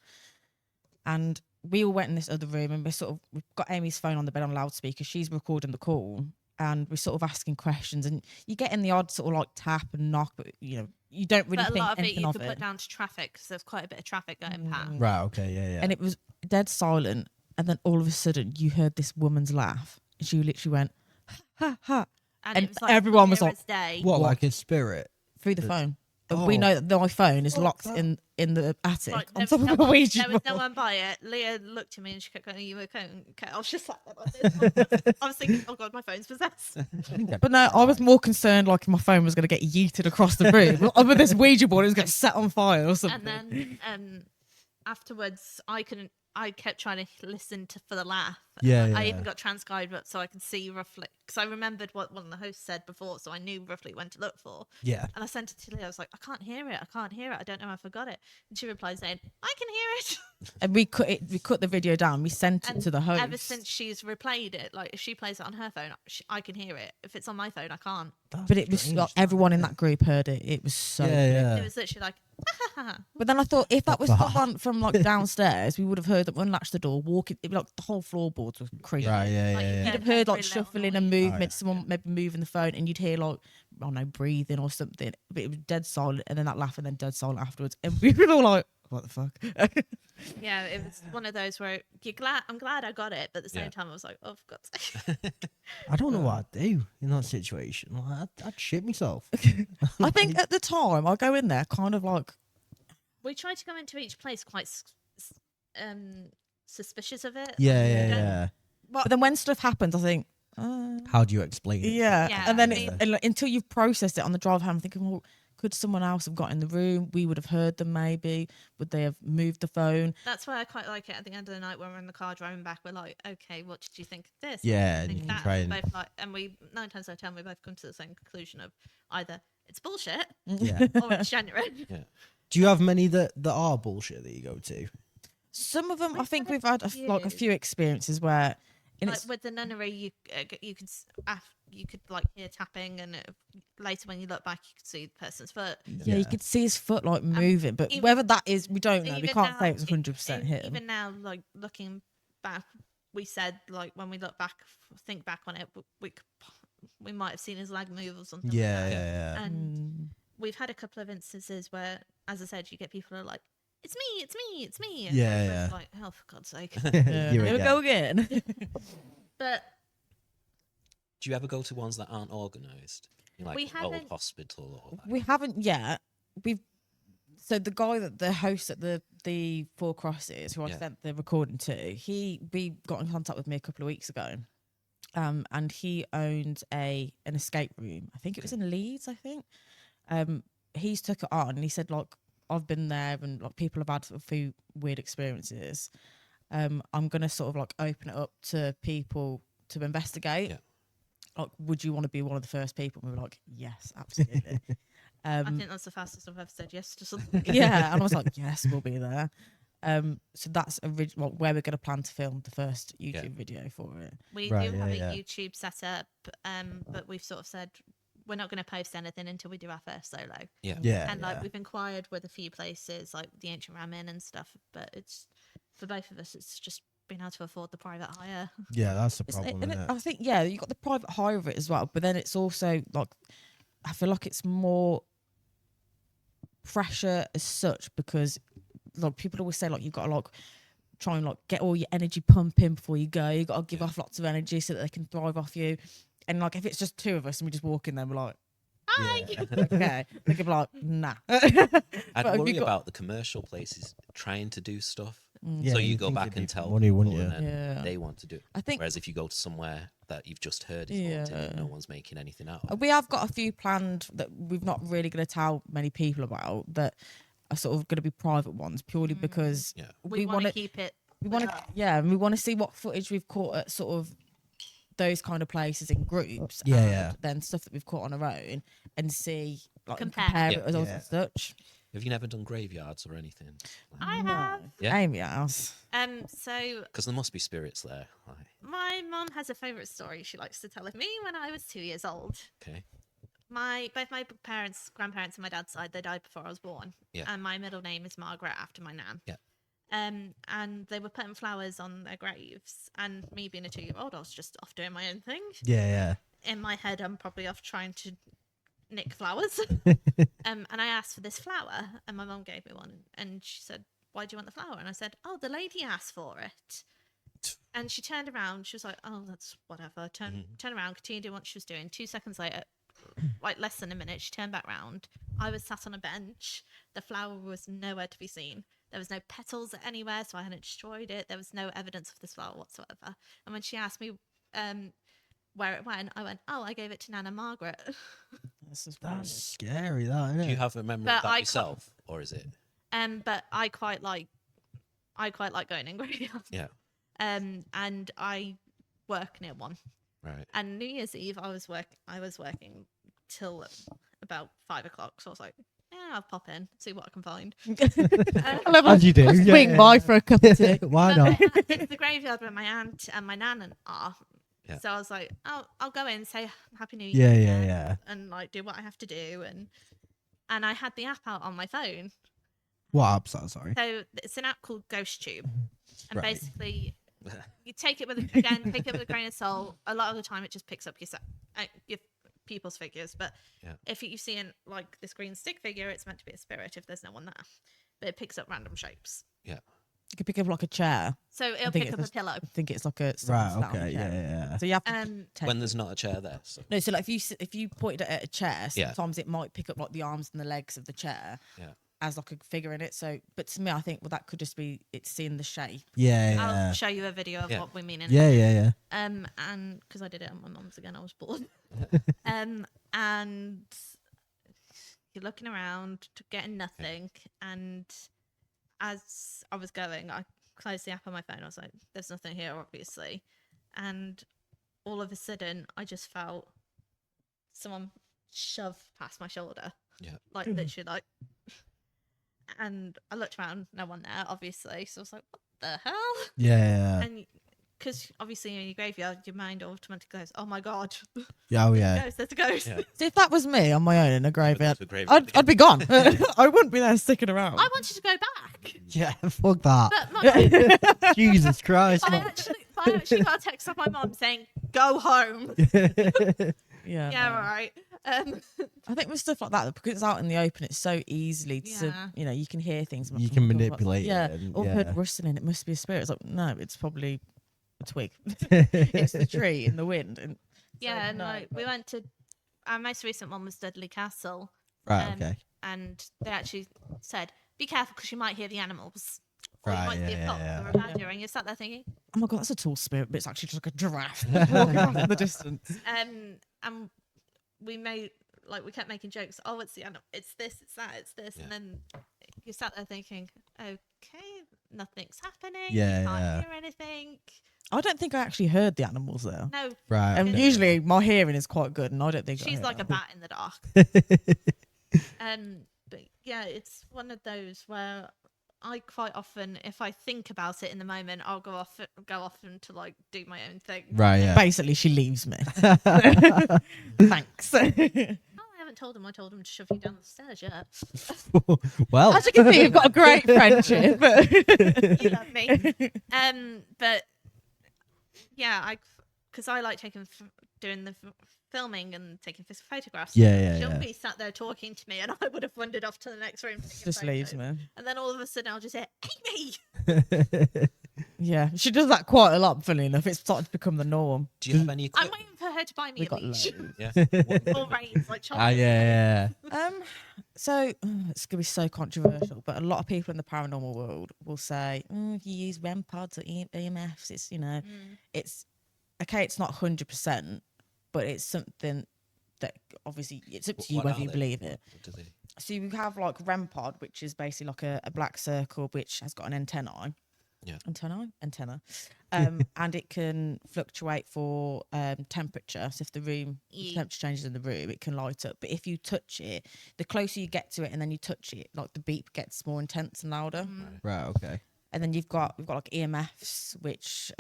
And we all went in this other room, and we've got Amy's phone on the bed on loudspeaker. She's recording the call, and we're sort of asking questions, and you get in the odd sort of like tap and knock, but you don't really But a think lot of it anything you of could it. put down to traffic because there's quite a bit of traffic going past. Right. Okay. Yeah. And it was dead silent, and then all of a sudden you heard this woman's laugh, and she literally went ha ha, And, and it was like everyone was clear like, as day. What? Like a spirit? through the phone. And Oh. we know that my phone is locked that- in the attic Like, on there top was of no a one- Ouija There was no board. one by it. Leah looked at me and she kept going, "Are you okay?" I was just like this. I was thinking, "Oh God, my phone's possessed." But no, I was more concerned like my phone was going to get yeeted across the room. With this Ouija board, it was going to set on fire or something. And then afterwards, I kept trying to listen for the laugh. Yeah, I yeah. even got transcribed up so I could see roughly, because I remembered what one of the hosts said before, so I knew roughly when to look for. Yeah. And I sent it to Leah. I was like, "I can't hear it. I can't hear it. I don't know if I got it." And she replied saying, "I can hear it." And we cut the video down. We sent it And to the host. ever since she's replayed it, like if she plays it on her phone, I can hear it. If it's on my phone, I can't. But it was like, everyone in that group heard it. It was so. Yeah. It was literally like, But then I thought if that was someone from like downstairs, we would have heard them unlatch the door, walking. It'd be like the whole floorboards were creaking. Right. Yeah. Like, Yeah. you Yeah. You'd have Every heard like little shuffling and noise. movement, someone maybe moving the phone, and you'd hear like, I don't know, breathing or something. But it was dead silent, and then that laugh, and then dead silent afterwards. And we were all like, what the fuck? yeah, it was one of those where I'm glad I got it, but at the same Yeah. time I was like, "Oh, for God's sake." I don't know what I'd do in that situation. Like, I'd shit myself. I think at the time, I go in there kind of like, We tried to go into each place quite suspicious of it. Yeah. Like, Yeah. we don't- Yeah. but then when stuff happens, I think, How do you explain it? yeah. Yeah, And then I mean- and like, until you've processed it on the drive home, I'm thinking, well, could someone else have got in the room? We would have heard them maybe. Would they have moved the phone? That's why I quite like it. At the end of the night, when we're in the car driving back, we're like, okay, what did you think of this? What Yeah, did and you you think can of that? try And we and- both like, and we 9 times out of 10 we both come to the same conclusion of either it's bullshit Yeah. or it's genuine. Yeah. Do you have many that are bullshit that you go to? Some of them, I We've think had we've had a few. few experiences where, and Like it's with the nunnery, you could like hear tapping, and later when you look back, you could see the person's foot. yeah, you could see his foot like moving, but even- whether that is, we don't know. We Even can't now- say it was 100% him. Even now, like looking back, we said like when we look back, think back on it, we might have seen his leg move or something. Yeah, like that. yeah. And we've had a couple of instances where, as I said, you get people who are like, "It's me, it's me, it's me." And Yeah, we're yeah. like, "Oh, for God's sake!" Yeah. You Here we again. go again. But Do you ever go to ones that aren't organised? Like We an old haven't- hospital or like, We haven't yet. So the guy that the host at the Four Crosses, who I Yeah. sent the recording to, we got in contact with me a couple of weeks ago, and he owned an escape room. I think it was in Leeds. I think he's took it on, and he said like, I've been there, and like people have had a few weird experiences. I'm gonna sort of like open it up to people to investigate. Yeah. Like, would you want to be one of the first people? And we were like, yes, absolutely. I think that's the fastest I've ever said yes to something. Yeah, and I was like, yes, we'll be there. So that's original where we're going to plan to film the first YouTube video for it. We Right, do yeah, have a yeah. YouTube set up, but we've sort of said we're not going to post anything until we do our first solo. yeah. Yeah. And like yeah. we've inquired with a few places, like the Ancient Ramen and stuff, but it's for both of us. It's just being able to afford the private hire. Yeah, that's the It's- problem. and Isn't it? I think, yeah, you got the private hire of it as well, but then it's also like, I feel like it's more pressure as such because like people always say like you've got to like try and like get all your energy pumping before you go. You got to give off lots of energy so that they can thrive off you. And like if it's just two of us and we just walk in there, we're like, Yeah. okay, they could be like, nah. I'd But have worry you got- about the commercial places trying to do stuff. Yeah, So you you'd go think back it'd and be tell money, wouldn't people you? and then Yeah. they want to do it. I think Whereas if you go to somewhere that you've just heard is haunted and no one's making anything out of, we have got a few planned that we've not really going to tell many people about that are sort of going to be private ones purely because yeah. We want to keep it. we want to and we want to see what footage we've caught at sort of those kind of places in groups Yeah, and yeah. then stuff that we've caught on our own and see like Compare. compare Yeah. it as Yeah. such. Have you never done graveyards or anything? I have. Yeah. Amy has. So Because there must be spirits there. Like, my mum has a favourite story she likes to tell of me when I was 2 years old. okay. Both my parents, grandparents, and my dad's side, they died before I was born. Yeah. And my middle name is Margaret after my nan. Yeah. And they were putting flowers on their graves, and me being a 2-year-old, I was just off doing my own thing. Yeah, yeah. In my head, I'm probably off trying to nick flowers. And I asked for this flower, and my mum gave me one, and she said, "Why do you want the flower?" And I said, "Oh, the lady asked for it." And she turned around. She was like, "Oh, that's whatever." Turn around, continued doing what she was doing. 2 seconds later, like less than a minute, she turned back round. I was sat on a bench. The flower was nowhere to be seen. There was no petals anywhere, so I hadn't destroyed it. There was no evidence of this flower whatsoever. And when she asked me where it went, I went, "Oh, I gave it to Nana Margaret." That's just That's scary, that, isn't Do you it? have a memory But of that I yourself? Or is it? But I quite like going in graveyards. Yeah. And I work near one. Right. And New Year's Eve, I was working till about 5 o'clock. So I was like, "Yeah, I'll pop in, see what I can find." As you do. swing yeah. by for a cup of tea. Why But not? it's the graveyard where my aunt and my nan are. Yeah. So I was like, I'll go in, say Happy New Year. Yeah, yeah. And like do what I have to do. And I had the app out on my phone. What app's that? Sorry. So it's an app called Ghost Tube. And Right. basically you take it with a grain of salt. A lot of the time it just picks up your people's figures. But Yeah. if you see like this green stick figure, it's meant to be a spirit if there's no one there. But it picks up random shapes. Yeah. You could pick up like a chair. So it'll think pick up it's a pillow. I think it's like a Right. stand Okay. chair. Yeah. So you have to take When there's not a chair there. So. no. So like if you pointed it at a chair, Yeah. sometimes it might pick up like the arms and the legs of the chair Yeah. as like a figure in it. So, but to me, I think that could just be it's seeing the shape. Yeah. I'll show you a video of Yeah. what we mean in Yeah. and because I did it on my mum's again, I was bored. And You're looking around, getting nothing. And as I was going, I closed the app on my phone. I was like, there's nothing here, obviously. And all of a sudden, I just felt someone shove past my shoulder. Yeah. Like, literally, like. And I looked around, no one there, obviously. So I was like, what the hell? Yeah. And because obviously in your graveyard, your mind automatically goes, oh my God. Yeah. Oh, yeah. There's a ghost. Yeah. So if that was me on my own in a graveyard, to a graveyard I'd be gone. I wouldn't be there sticking around. I wanted to go back. Yeah. Fuck that. But Jesus Christ. I actually got a text off my mom saying, go home. Yeah, Yeah, no. all right. I think with stuff like that, because it's out in the open, it's so easily to, Yeah. you can hear things. You can manipulate Yeah. it. And, Or yeah. heard rustling. It must be a spirit. It's like, no, it's probably a twig. It's the tree in the wind. And Yeah, so, and no, like we went to our most recent one was Dudley Castle. Right. Okay. And they actually said, be careful because you might hear the animals. Or Right, you might see yeah, a fox yeah, or a yeah. badger, and you're sat there thinking, Oh my God, that's a tall spirit, but it's actually just like a giraffe walking around in the distance. and we kept making jokes. Oh, it's the animal. It's this. It's that. It's this. Yeah. And then you sat there thinking, okay, nothing's happening. Yeah, You can't yeah. hear anything. I don't think I actually heard the animals there. No, Right. And okay. usually my hearing is quite good, and I don't think I she's heard like a that. bat in the dark. But yeah, it's one of those where I quite often, if I think about it in the moment, I'll go off into like do my own thing. Right. Yeah. Basically, she leaves me. Thanks. Oh, I haven't told him. I told him to shove you down the stairs yet. Well. As you can see, you've got a great friendship. You love me. But yeah, because I like doing the filming and taking photographs. Yeah. She'll Yeah. be sat there talking to me, and I would have wandered off to the next room. To take a Just leaves photo. me. And then all of a sudden, I'll just hear Amy. Yeah, she does that quite a lot, funny enough. It's started to become the norm. Do you have any I'm equipment? waiting for her to buy me We a got leash loads. Yeah. or reins, like Ah. Yeah. Yeah. So it's gonna be so controversial, but a lot of people in the paranormal world will say, if you use REM pods or EMFs, it's it's okay. It's not 100%, but it's something that obviously it's up to you What whether are you they? believe it. What do they? So you have like REM pod, which is basically like a black circle which has got an antenna. Yeah. Antenna. And it can fluctuate for temperature. So if the temperature changes in the room, it can light up. But if you touch it, the closer you get to it and then you touch it, like the beep gets more intense and louder. Right. Okay. And then we've got like EMFs, which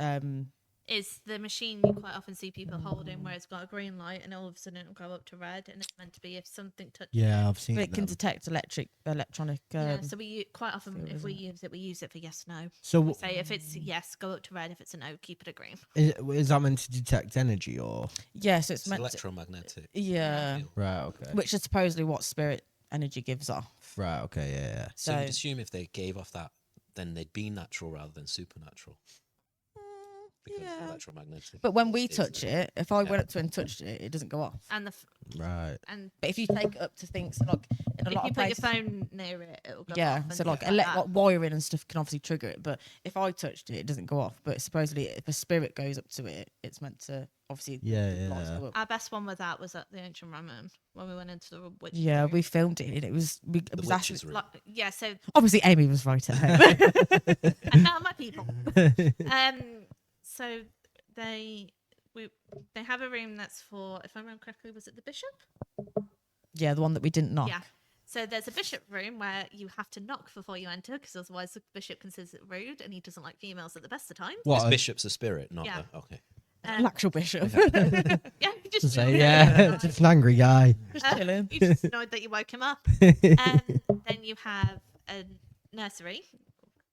Is the machine you quite often see people holding where it's got a green light and all of a sudden it'll go up to red, and it's meant to be if something touches Yeah, I've seen it can them. detect electronic. yeah, so quite often feel, if we isn't use it for yes, no. So We say if it's yes, go up to red. If it's a no, keep it at green. is that meant to detect energy or? yeah, so it's It's meant to, electromagnetic. yeah, field. Right. Okay. which is supposedly what spirit energy gives off. Right. Okay. Yeah. So So you'd assume if they gave off that, then they'd be natural rather than supernatural. Because yeah. electromagnetic. But when we is touch the- it, if I went up to it and touched it, it doesn't go off. And Right. and But if you take it up to things like in a if lot you of put places, your phone near it, it'll go yeah, off. and so like, things that. like wiring and stuff can obviously trigger it. But if I touched it, it doesn't go off. But supposedly, if a spirit goes up to it, it's meant to obviously Yeah, the lights yeah. go up. Our best one with that was at the Ancient Ramen when we went into the witch. Yeah, room. we filmed it. And it was it The was witch's actually room. Like, yeah, so obviously Amy was right at home. I found my people. So they have a room that's for, if I remember correctly, was it the bishop? Yeah, the one that we didn't knock. Yeah. So there's a bishop room where you have to knock before you enter, because otherwise the bishop considers it rude, and he doesn't like females at the best of times. This What? bishop's a spirit, not Yeah. okay. An actual bishop. Yeah, he To just say, yeah, just an angry guy. Just chilling. He's just annoyed that you woke him up. Then you have a nursery,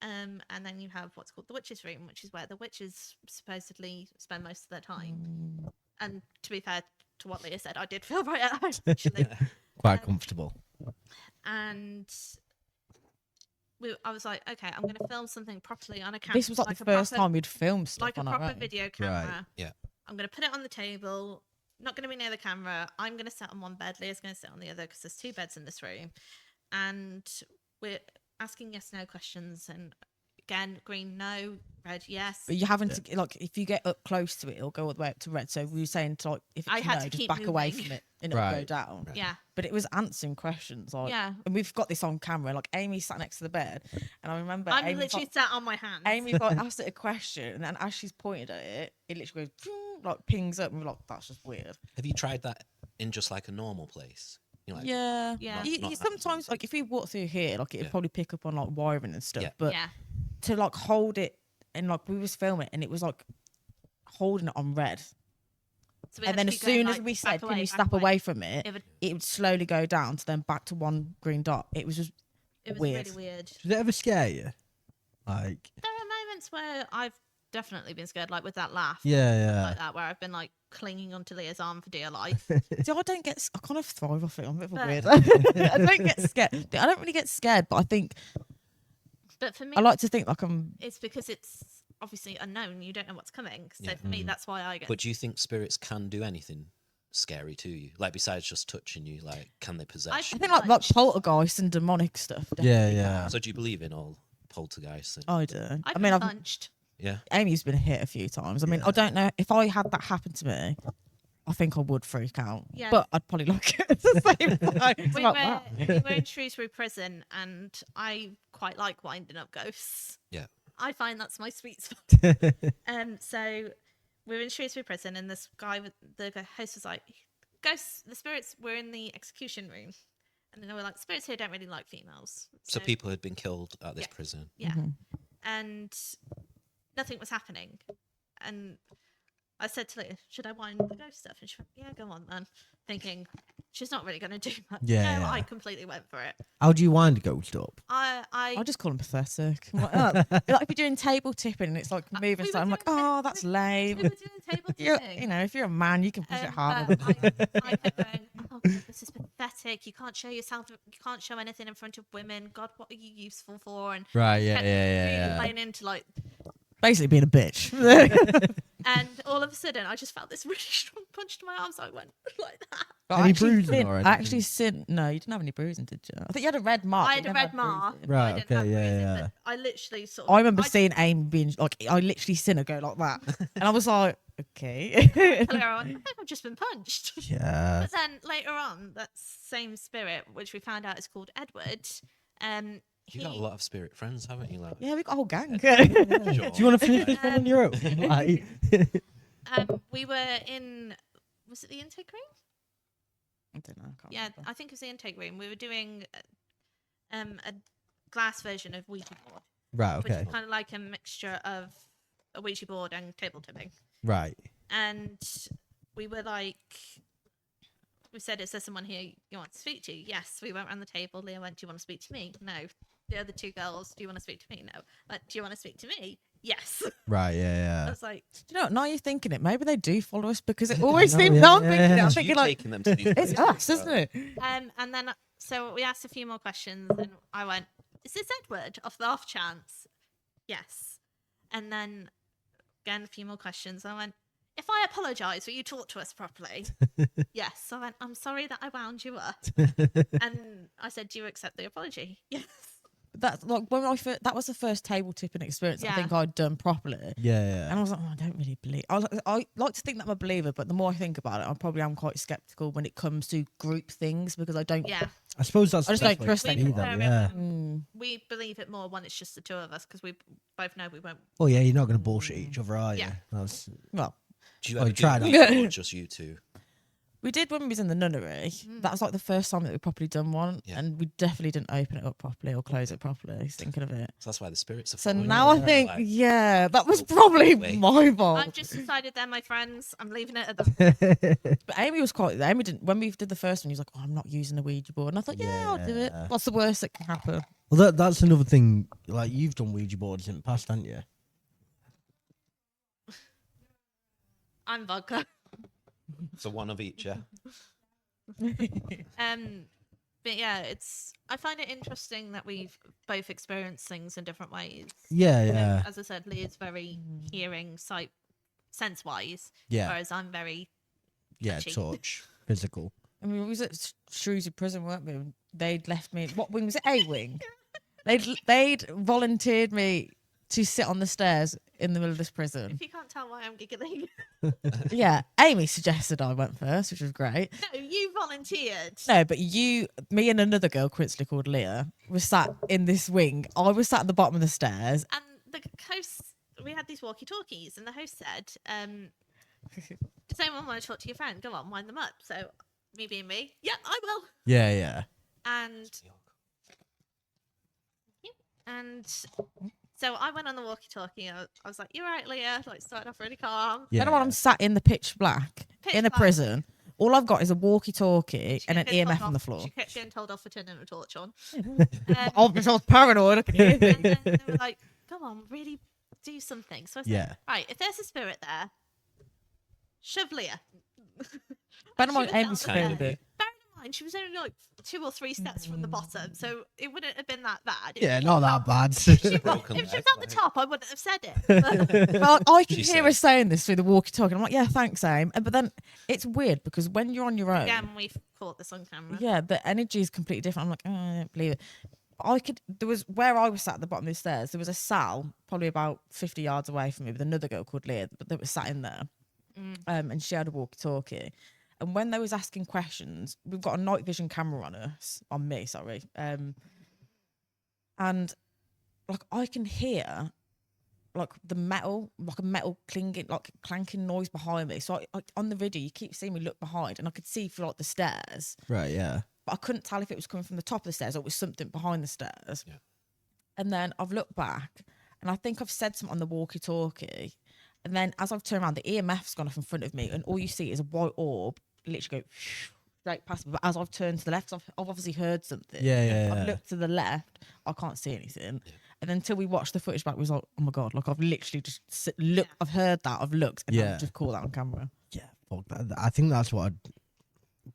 and then you have what's called the witch's room, which is where the witches supposedly spend most of their time. And to be fair to what Leah said, I did feel right at home actually. Quite comfortable. And I was like, okay, I'm going to film something properly on a camera. This was like the a first proper- time we'd filmed stuff like a on our proper own. video camera. Yeah. I'm going to put it on the table. Not going to be near the camera. I'm going to sit on one bed. Leah's going to sit on the other because there's 2 beds in this room. And we're asking yes/no questions and again, green no, red yes. But you having to like if you get up close to it, it'll go all the way up to red. So we were saying to like if I it's had no, to just keep back away moving. from it and it'll go Right. down. Yeah. But it was answering questions like Yeah. and we've got this on camera. Like Amy sat next to the bed, and I remember I'm Amy's literally like, sat on my hands. Amy like asked it a question, and then as she's pointed at it, it literally goes "Ping," like pings up, and we're like, that's just weird. Have you tried that in just like a normal place? You know, like, Yeah, Yeah. You not sometimes like if you walk through here, like it'd Yeah. probably pick up on like wiring and stuff. Yeah. But Yeah. to like hold it and like we was filming, and it was like holding it on red. So we And had then to as keep going, soon as like, we back said, "Can away, you back step away from it?" It would- it would slowly go down to then back to one green dot. It was just It was weird. really weird. Did it ever scare you? Like, There are moments where I've definitely been scared, like with that laugh. yeah, Like that, where I've been like clinging onto Leah's arm for dear life. See, I kind of thrive off it. I'm a bit of a But- weirdo. I don't get scared. I don't really get scared, but I think But for me, I like to think like I'm. it's because it's obviously unknown. You don't know what's coming. So Yeah. for me, that's why I get. But do you think spirits can do anything scary to you? Like besides just touching you, like can they possess I I you? think like poltergeist and demonic stuff. yeah, definitely yeah. can. So do you believe in all poltergeists? And, I do. I've I been mean, punched. yeah. Amy's been hit a few times. I mean, Yeah. I don't know if I had that happen to me. I think I would freak out. Yeah. But I'd probably like it at the same time. It's We like, were, wow. we were in Shrewsbury Prison, and I quite like winding up ghosts. Yeah. I find that's my sweet spot. So we were in Shrewsbury Prison, and this guy, the host was like, "Ghosts, the spirits were in the execution room," and then they were like, "Spirits here don't really like females." So people had been killed at this Yeah. prison. yeah, Mhm. and nothing was happening, and I said to Leah, "Should I wind the ghost stuff?" And she went, "Yeah, go on then," thinking she's not really going to do much. Yeah, No, yeah. I completely went for it. How do you wind a ghost up? I just call him pathetic. I'm like, oh. Like if you're doing table tipping and it's like moving, we so were I'm like, doing ta- oh, that's we lame. were doing table You're, tipping. you know, if you're a man, you can push it harder. But than I kept going, "Oh God, this is pathetic. You can't show yourself. You can't show anything in front of women. God, what are you useful for?" And Right, yeah, kept yeah, really yeah. playing into like, Basically being a bitch. and all of a sudden, I just felt this really strong punch to my arm, so I went like that. Any bruising or I anything? actually sin. No, you didn't have any bruising, did you? I think you had a red mark. I but had you a never red mark. bruising. but I Right, didn't okay, have yeah, bruising, yeah. but I literally sort of. I remember seeing Amy being like, I literally seen her go like that, and I was like, okay. I think I've just been punched. Yeah. But then later on, that same spirit, which we found out is called Edward, You've got a lot of spirit friends, haven't you? Like, Yeah, we got a whole gang. sure. Do you want to finish this one on your own? Like, we were in, was it the intake room? I don't know. I can't Yeah, remember. I think it was the intake room. We were doing a glass version of Ouija board, right, which okay. is kind of like a mixture of a Ouija board and table tipping. Right. And we were like, we said, "Is there someone here you want to speak to?" Yes. We went around the table. Leah went, "Do you want to speak to me?" No. The other two girls, "Do you want to speak to me?" No. Like, "Do you want to speak to me?" Yes. Right, I yeah, was like, Do you know what? Now you're thinking it. Maybe they do follow us because it always know, seems. yeah, Now I'm yeah, thinking it. yeah. I'm It's thinking you like taking them to these it's places, us, so- isn't it? and then so we asked a few more questions, and I went, "Is this Edward?" Off the off chance, yes. And then again a few more questions. I went, "If I apologise, will you talk to us properly?" Yes. I went, "I'm sorry that I wound you up." And I said, "Do you accept the apology?" Yes. That's like when that was the first table tipping experience I Yeah. think I'd done properly. yeah. And I was like, oh, I don't really believe. I like to think that I'm a believer, but the more I think about it, I probably am quite skeptical when it comes to group things because I don't. Yeah. I suppose that's I just the best don't way trust to be, anyone. though, yeah. We believe it more when it's just the two of us, because we both know we won't. Well, yeah, you're not going to bullshit each other, are you? Yeah. That's, Well, Do you Oh, ever you do tried that, or just you two? we did when we was in the nunnery. That was like the first time that we properly done one, Yeah. and we definitely didn't open it up properly or close it properly. Thinking of it. So that's why the spirits are. So following now you, I think, like, yeah, that was little probably way. my fault. I've just decided they're my friends. I'm leaving it at that. But Amy was quite. Amy didn't. When we did the first one, he was like, "Oh, I'm not using a Ouija board," and I thought, "Yeah, I'll do it. Yeah. What's the worst that can happen?" well, that's another thing. Like, you've done Ouija boards in the past, haven't you? I'm vodka. So one of each, yeah. But yeah, I find it interesting that we've both experienced things in different ways. Yeah, You know, yeah. as I said, Leah's very hearing, sight, sense wise, Yeah, whereas I'm very yeah, touchy. touch, physical. I mean, we was at Shrewsbury Prison, weren't we? They'd left me. What wing was it? A wing. They'd volunteered me to sit on the stairs in the middle of this prison. If you can't tell why I'm giggling. Yeah, Amy suggested I went first, which was great. No, you volunteered. No, but me and another girl, coincidentally called Leah, was sat in this wing. I was sat at the bottom of the stairs. And the host, we had these walkie-talkies, and the host said, does anyone want to talk to your friend? Go on, wind them up. So, me being me, yeah, I will. Yeah. And so I went on the walkie-talkie. I was like, "You're right, Leah." Like, started off really calm. Yeah. Then when I'm sat in the pitch black in a black. prison, all I've got is a walkie-talkie She and an kept getting EMF told on the off- floor. She kept getting told off for turning a torch on. Obviously, I was paranoid. I can hear And then they were like, "Come on, really do something." So I said, Yeah. "Right, if there's a spirit there, shove Leah." Bear in mind, She was Amy's down the filmed stairs. it. Bear in mind, she was only like 2 or 3 steps from the bottom, so it wouldn't have been that bad. Yeah, not that bad. If she was Broken if she was leg, at the like. top, I wouldn't have said it. Well, I can She hear said. her saying this through the walkie-talkie. I'm like, yeah, thanks, Aim. But then it's weird because when you're on your own, Again, we've caught this on camera. yeah, the energy is completely different. I'm like, oh, I don't believe it. There was where I was sat at the bottom of the stairs. There was a Sal probably about 50 yards away from me with another girl called Leah, but that was sat in there, and she had a walkie-talkie. And when they was asking questions, we've got a night vision camera on me, sorry, and like I can hear like the metal, like a metal clinging, like clanking noise behind me. So I on the video, you keep seeing me look behind, and I could see through like the stairs. Right, yeah. But I couldn't tell if it was coming from the top of the stairs or it was something behind the stairs. Yeah. And then I've looked back and I think I've said something on the walkie-talkie. And then as I've turned around, the EMF's gone off in front of me and all you see is a white orb literally go straight past me. But as I've turned to the left, I've obviously heard something. Yeah. I've looked to the left, I can't see anything. Yeah. And then until we watched the footage back, we was like, oh my God, like I've literally just looked, I've heard that, I've looked, and I've just caught that on camera. Yeah, fuck that. I think that's what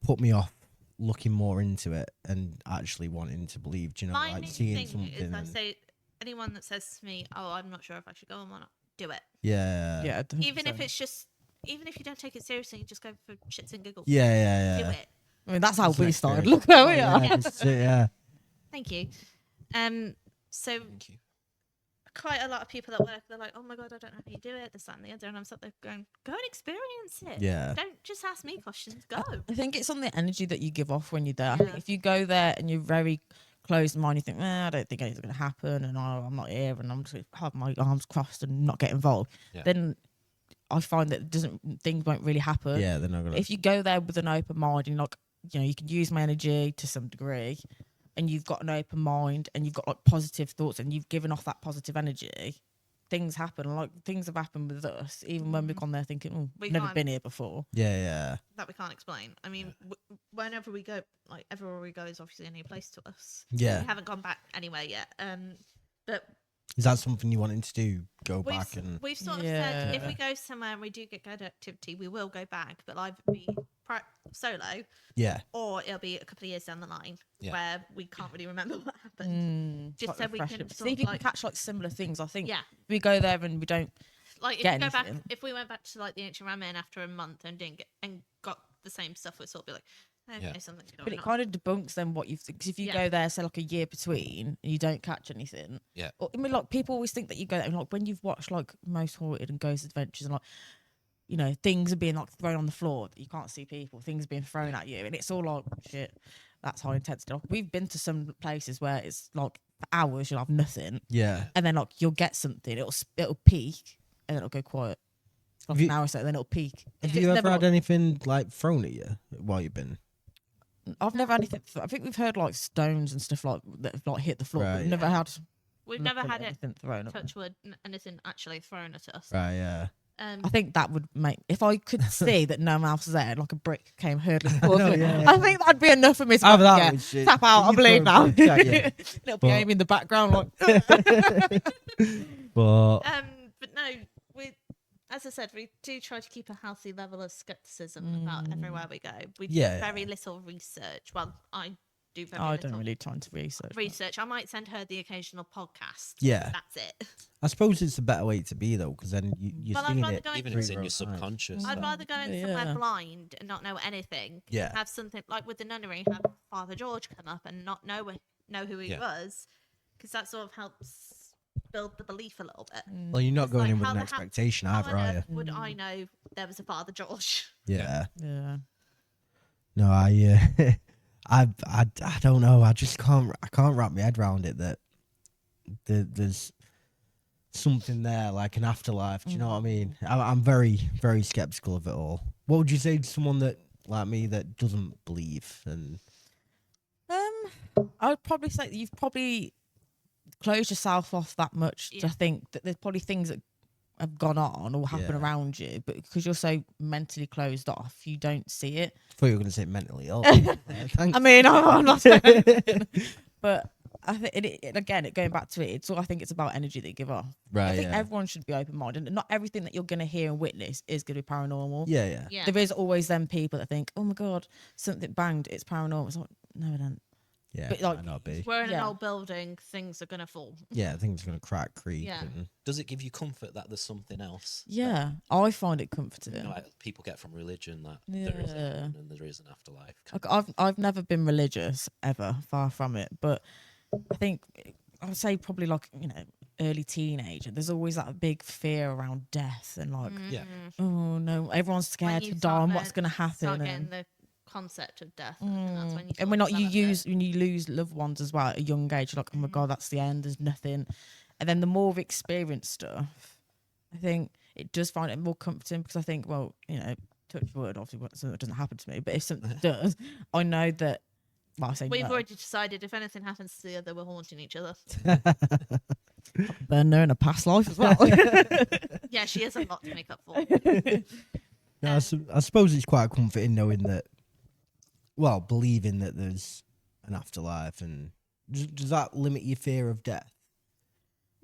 put me off looking more into it and actually wanting to believe, do you know, My like main seeing thing something. is I and- say anyone that says to me, "Oh, I'm not sure if I should go on or not," do it. Yeah. Yeah. Even if 100%. it's just, even if you don't take it seriously, you just go for shits and giggles. Yeah. Do it. I mean, that's how we Exactly. started. Look where we are. Yeah, that's it, yeah. Thank you. So Thank you. quite a lot of people at work, they're like, "Oh my God, I don't know how you do it, this, that, and the other," and I'm sat there going, "Go and experience it. Yeah. Don't just ask me questions. Go." I think it's on the energy that you give off when you're there. I Yeah. think if you go there and you're very closed mind, you think, I don't think anything's going to happen, and I'm not here, and I'm just going to have my arms crossed and not get involved. Yeah. Then I find that things won't really happen. Yeah, they're not gonna. If you go there with an open mind and like, you can use my energy to some degree, and you've got an open mind and you've got like positive thoughts and you've given off that positive energy, things happen. Like things have happened with us, even when we've gone there thinking, "Oh, We I've never can't- been here before." Yeah. That we can't explain. I mean, whenever we go, like everywhere we go is obviously a new place to us. Yeah. We haven't gone back anywhere yet. But Is that something you wanting to do? Go we've, back and we've sort of said if Yeah. we go somewhere and we do get good activity, we will go back, but either be solo yeah, or it'll be a couple of years down the line Yeah. where we can't really remember what happened. Just Quite so we can refreshing. sort See of if you like- can catch like similar things. I think Yeah. we go there and we don't. Like if get we go back, anything. if we went back to like the ancient ramen after a month and didn't get and got the same stuff, we'd sort of be like, okay, Yeah. something's going But it on. kind of debunks then what you've. Because if you Yeah. go there, say like a year between, and you don't catch anything. Yeah. Or, I mean, like people always think that you go there, and like when you've watched like Most Haunted and Ghost Adventures, and like, things are being like thrown on the floor that you can't see people. Things are being thrown at you, and it's all like shit. That's high intensity. Like, we've been to some places where it's like for hours you'll have nothing, yeah. and then like you'll get something. It'll peak, and then it'll go quiet. Like Have you- an hour or so, then it'll peak. Have It's you never ever had like- anything like thrown at you while you've been? I've never had anything. I think we've heard like stones and stuff like that have like hit the floor. But Right. we've never had. We've never had it, anything thrown at me. touch wood, anything actually thrown at us. Right, yeah. I think that would make if I could see that no one else was there, like a brick came hurtling towards know, me. yeah, yeah. I think that'd be enough for me to Either go, that yeah, or shit. tap out. I You believe throw now. a brick at you. Little But- game in the background, like But But no, we, as I said, we do try to keep a healthy level of skepticism about everywhere we go. We do Yeah. very little research. Well, I do very I little don't really try to research. that. research. I might send her the occasional podcast. Yeah. That's it. I suppose it's a better way to be though, because then you're Well, I'd seeing rather it. go Even into- if it's in through your your eyes. subconscious. I'd that- rather go in Yeah. somewhere blind and not know anything. Yeah. Have something like with the nunnery, have Father George come up and not know who he Yeah. was, because that sort of helps build the belief a little bit. Well, you're not It's going like, in with how an the heck- expectation How either, on are you? earth would I know there was a Father George? Yeah. Yeah. No, I don't know. I just can't wrap my head around it that there's something there, like an afterlife. Do you know what I mean? I'm very, very skeptical of it all. What would you say to someone that, like me, that doesn't believe? And I would probably say that you've probably closed yourself off that much to Yeah. think that there's probably things that have gone on or happen Yeah. around you, but because you're so mentally closed off, you don't see it. I thought you were going to say mentally ill. Thanks. I mean, I'm not saying, but I think it going back to it. It's all I think it's about energy that you give off. Right. I think Yeah. everyone should be open minded, and not everything that you're going to hear and witness is going to be paranormal. Yeah. Yeah. Yeah. There is always them people that think, "Oh my god, something banged, it's paranormal." It's like, no, it don't. Yeah. But, like, might not be. We're in an Yeah. old building, things are gonna fall. Yeah. Things are going to crack, creak. Yeah. And, Does it give you comfort that there's something else? Yeah, I find it comforting. You know, like people get from religion that there is Yeah. heaven and there is an afterlife. Like, I've never been religious ever, far from it. But I think I would say probably like early teenager. There's always that big fear around death and like, Yeah. oh no, everyone's scared to die and what's going to happen. Start getting And, the concept of death, and that's when you. and when you lose loved ones as well at a young age, you're like, oh my god, that's the end. There's nothing. And then the more we've experienced stuff, I think it does find it more comforting because I think, well, touch wood, obviously, so it doesn't happen to me. But if something does, I know that. Well, I say We've no. already decided if anything happens to the other, we're haunting each other. Been there in a past life as well. Yeah, she has a lot to make up for. no, I suppose it's quite comforting knowing that. Well, believing that there's an afterlife, and does that limit your fear of death?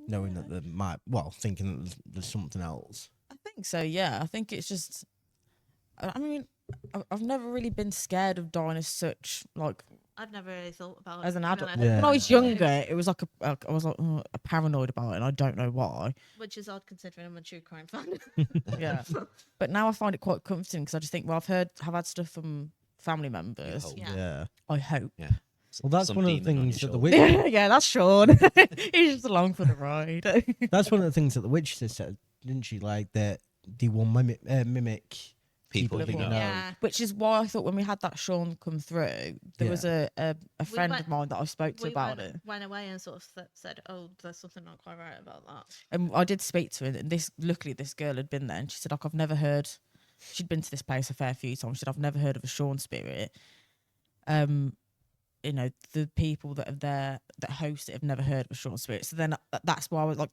Knowing that there might, thinking that there's something else. I think so. Yeah, I think it's just. I mean, I've never really been scared of dying as such. Like I've never really thought about as it. an to be adult, honest. when I was Yeah. younger, it was like I was like paranoid about it, and I don't know why. Which is odd considering I'm a true crime fan. Yeah, but now I find it quite comforting because I just think, well, I've had stuff from family members. hope. Yeah. Yeah. I hope. Yeah. Well, that's Some one of the demon on things your that the shoulder. witch. Yeah, that's Sean. He's just along for the ride. That's one of the things that the witch said, didn't she? Like that they will mimic People that you you know. know. Yeah. Which is why I thought when we had that Sean come through, there was a friend went- of mine that I spoke to We about it. went away and sort of said, "Oh, there's something not quite right about that." And I did speak to her, and luckily this girl had been there, and she said, like, I've never heard. She'd been to this place a fair few times. She said, I've never heard of a Sean spirit. The people that are there that host it have never heard of a Sean spirit. So then that's why I was like,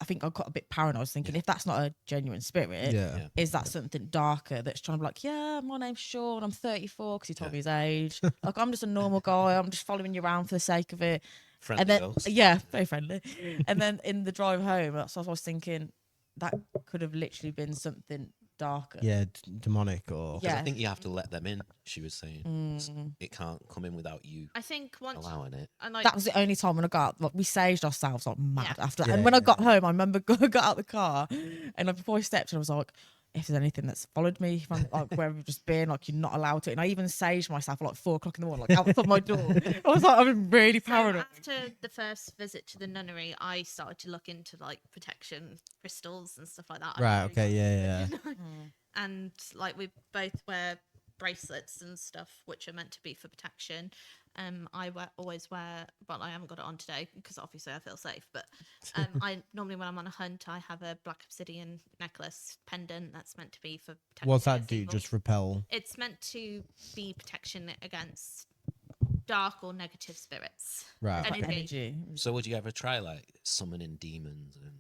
I think I got a bit paranoid. I was thinking, if that's not a genuine spirit, Yeah. is that something darker that's trying to be like, yeah, my name's Sean, I'm 34, because he told me his age. Like, I'm just a normal guy. I'm just following you around for the sake of it. Friendly And then, ghost. yeah, very friendly. And then in the drive home, that's what I was thinking. That could have literally been something darker. Yeah, demonic or. 'Cause Yeah. I think you have to let them in, she was saying. It can't come in without you I think once allowing it. and like That was the only time when I got like we saged ourselves like mad Yeah. after. Yeah, And when I yeah. got home, I remember I got out the car, and like, before I stepped in, I was like, if there's anything that's followed me from like where we've just been, like you're not allowed to. And I even saged myself at like 4 o'clock in the morning, like outside my door. I was like, I'm really So paranoid. after the first visit to the nunnery, I started to look into like protection crystals and stuff like that. I Right. really Okay. got- Yeah. And like we both wear bracelets and stuff which are meant to be for protection. Always wear, well, I haven't got it on today because obviously I feel safe. But I normally when I'm on a hunt, I have a black obsidian necklace pendant that's meant to be for protection. What's that against do? evil. Just repel. It's meant to be protection against dark or negative spirits. Right. And Like energy. energy. So would you ever try like summoning demons and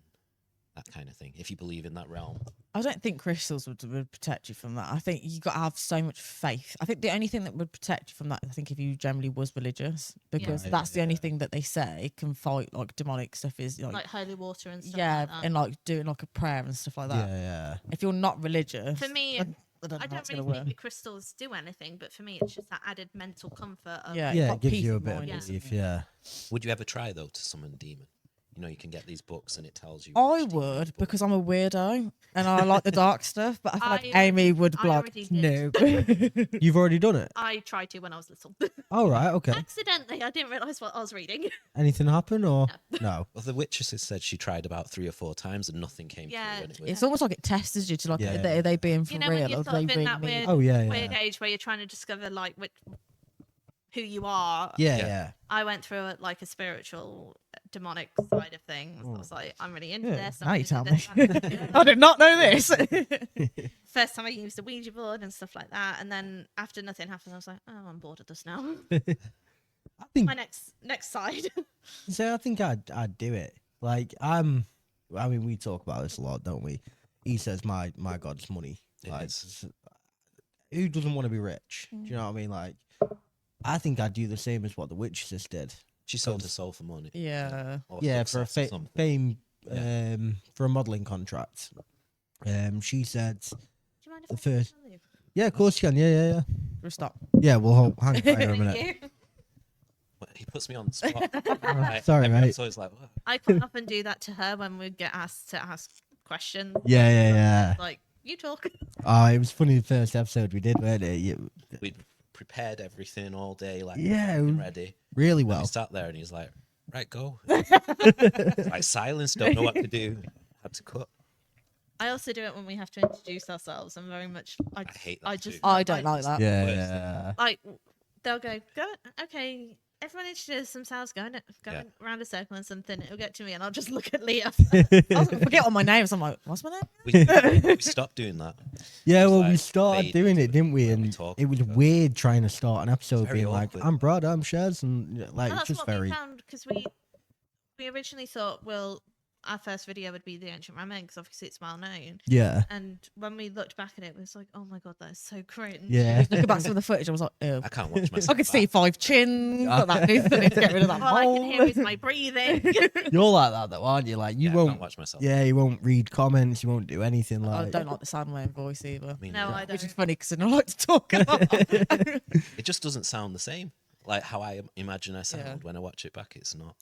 that kind of thing if you believe in that realm? I don't think crystals would protect you from that. I think you got to have so much faith. I think the only thing that would protect you from that, I think, if you generally was religious, because Right, that's the only yeah. thing that they say can fight like demonic stuff. Is Like holy water and stuff yeah, like that. and like doing like a prayer and stuff like that. Yeah. Yeah. If you're not religious, For me, I don't know I how don't it's really gonna think work. the crystals do anything, but for me, it's just that added mental comfort of Yeah, Yeah. got It gives peace you a of bit of mind. Yeah. relief. Yeah. Would you ever try though to summon a demon? You know, you can get these books and it tells you. I which would demonic book. because I'm a weirdo and I like the dark stuff. But I feel like I Amy would be I like, already no. did. You've already done it. I tried to when I was little. Oh right, okay. Accidentally, I didn't realise what I was reading. Anything happen or no? Well, the witches has said she tried about 3 or 4 times and nothing came Yeah, through. And it was, It's almost like it tests you to like, Yeah. are they being for You know, when real you're or sort do of they in really that mean weird, it? Oh yeah, weird yeah, age where you're trying to discover like who you are. yeah, Yeah. yeah. I went through it like a spiritual, demonic side of things. I was like, I'm really into Yeah, this. I'm now you gonna tell do me. this, I'm gonna do this. I did not know this. First time I used a Ouija board and stuff like that, and then after nothing happened, I was like, oh, I'm bored of this now. I think My next side. so. I think I'd do it. Like I mean, we talk about this a lot, don't we? He says my God's money. It Like, is. who doesn't want to be rich? Do you know what I mean? Like, I think I'd do the same as what the witches did. She sold her soul for money. Yeah. Or Yeah, for a success or something. fame, Yeah. for a modelling contract. She said, Do you mind if The I first- tell you? "Yeah, of course you can. Yeah. Just stop. Yeah, we'll hang fire a Thank minute. you. Well, he puts me on the spot. Sorry, mate. So it's like, "What?" I quite often do that to her when we get asked to ask questions. Yeah. Like, you talk. Oh, it was funny. The first episode we did, weren't it? we prepared everything all day, like Yeah, everything ready. really And well. we sat there and he's like, right, go. It's like silence, don't know what to do. Had to cut. I also do it when we have to introduce ourselves. I'm very much. I hate that I too. just. I don't like that. Yeah. Like, they'll go, okay, everyone introduce themselves, going around a circle and something. It'll get to me, and I'll just look at Leah. I forget all my names. I'm like, what's my name? We stopped doing that. Yeah, It's well, we like started fade doing it, into didn't we? what we And talk it was about. weird trying to start an episode very being like, awkward. "I'm Brad, I'm Shez," and like Well, it's that's just what very. we found because we originally thought, well, our first video would be the ancient ramen because obviously it's well known. Yeah. And when we looked back at it, it was like, oh my god, that is so cringe. Yeah. Looking back to the footage, I was like, oh. I can't watch myself. I could see 5 chins. But that needs to get rid of that. All I can mole. hear is my breathing. You're like that though, aren't you? Like you Yeah, I can't won't. watch myself. Yeah, you won't read comments. You won't do anything I like. don't like the sound of my own voice either. Me No, neither. I don't. Which is funny because I don't like to talk a lot. It just doesn't sound the same. Like how I imagine I sound Yeah. when I watch it back. It's not.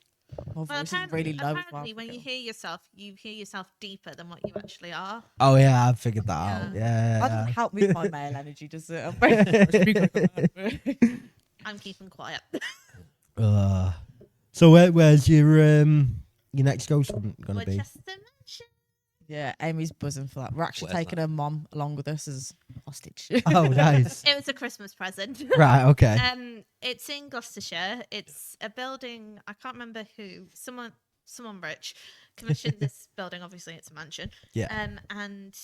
My Well, voice is apparently, really low. as well. apparently when you hear yourself deeper than what you actually are. Oh yeah, I've figured that out. That Yeah. doesn't help with my male energy, does it? I'm very- I'm keeping quiet. So where's your next ghost hunt gonna be? Winchester Mansion. Yeah, Amy's buzzing for that. We're actually Where's taking that? her mom along with us as hostage. Oh, nice. It was a Christmas present. Right. Okay. It's in Gloucestershire. It's a building. I can't remember who. Someone rich commissioned this building. Obviously, it's a mansion. Yeah. And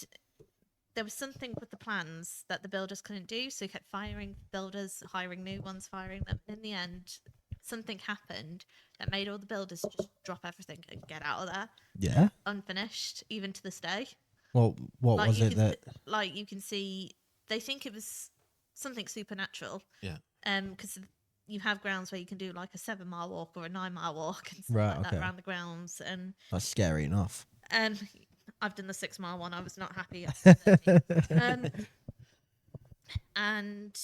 there was something with the plans that the builders couldn't do, so he kept firing builders, hiring new ones, firing them. In the end, something happened that made all the builders just drop everything and get out of there, Yeah. unfinished, even to this day. Well, what Like was you it can, that? like you can see, they think it was something supernatural. Yeah. Because you have grounds where you can do like a 7-mile walk or a 9-mile walk and stuff Right, like okay. that around the grounds. And That's scary enough. I've done the 6-mile one. I was not happy. And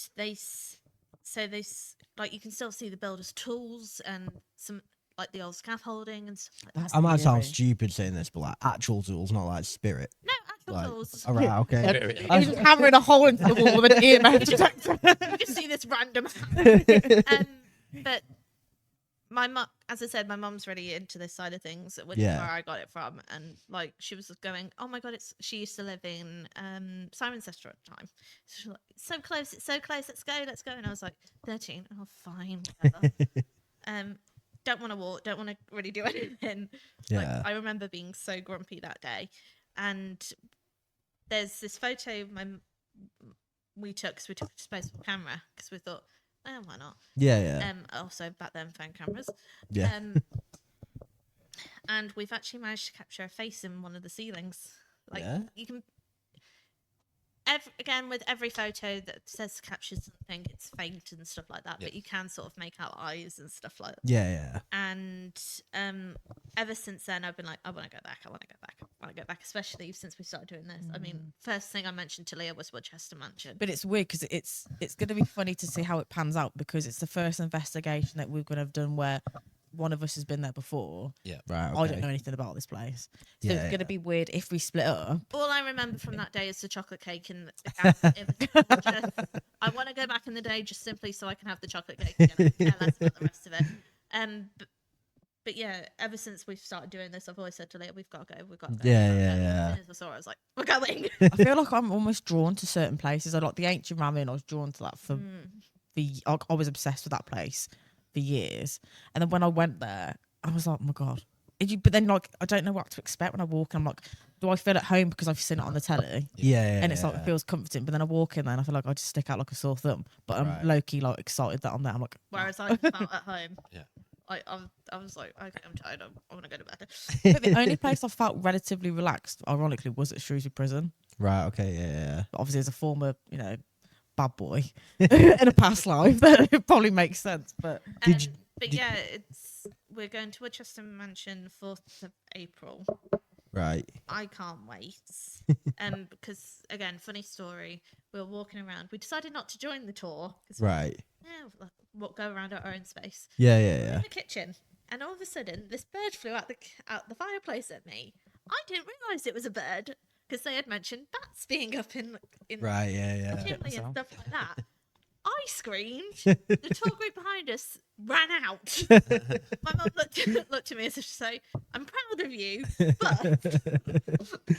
like you can still see the builders' tools and some like the old scaffolding and stuff like that. That's I might sound eerie. stupid saying this, but like actual tools, not like spirit. No, actual Like, tools. all right, okay. He's just hammering a hole into the wall with an EMF detector. You just see this random. But my mum, as I said, my mum's really into this side of things, which Yeah. is where I got it from. And like she was going, "Oh my god, she used to live in Cirencester at the time. So she's like, it's so close, let's go." And I was like, 13. Oh, fine. Whatever. Don't want to walk, don't want to really do anything. Yeah. Like, I remember being so grumpy that day. And there's this photo we took because we took a disposable camera because we thought, oh, why not? Yeah. Also back then phone cameras. Yeah. And we've actually managed to capture a face in one of the ceilings. Like Yeah? you can again with every photo that says captures something, it's faint and stuff like that. Yeah. But you can sort of make out eyes and stuff like that. Yeah. And ever since then I've been like, I want to go back, especially since we started doing this. I mean, first thing I mentioned to Leah was Winchester Mansion. But it's weird because it's going to be funny to see how it pans out because it's the first investigation that we're going to have done where one of us has been there before. Yeah. Right. Okay. I don't know anything about this place, so Yeah, it's gonna yeah. be weird if we split up. All I remember from that day is the chocolate cake and the gas. It was gorgeous. I want to go back in the day just simply so I can have the chocolate cake again. I care less about the rest of it. But yeah, ever since we've started doing this, I've always said to Leah, we've got to go. We've got to go. Yeah, we've got to yeah, go. yeah. As soon as I saw her, I was like, we're going. I feel like I'm almost drawn to certain places. I like the ancient ramen. I was drawn to that for I was obsessed with that place for years. And then when I went there, I was like, oh my God. But then, like, I don't know what to expect when I walk. And I'm like, do I feel at home because I've seen it on the telly? Yeah. And it's like, it feels comforting. But then I walk in there and I feel like I just stick out like a sore thumb. But I'm Right. low-key, like, excited that I'm there. I'm like, Whereas I felt at home. Yeah. I was like, okay, I'm tired. I want to go to bed. but the only place I felt relatively relaxed, ironically, was at Shrewsbury Prison. Right. Okay. Yeah. But obviously, as a former, bad boy in a past life, that it probably makes sense. But But yeah, we're going to Winchester Mansion 4th of April. Right. I can't wait. Because again, funny story. We were walking around. We decided not to join the tour because Right. we'll go around our own space. Yeah. We're Yeah. in the kitchen, and all of a sudden, this bird flew out the fireplace at me. I didn't realise it was a bird because they had mentioned bats being up in Right. Yeah. the Yeah. chimney and stuff like that. I screamed. The tour group behind us ran out. My mum looked at me as if to say, "I'm proud of you," but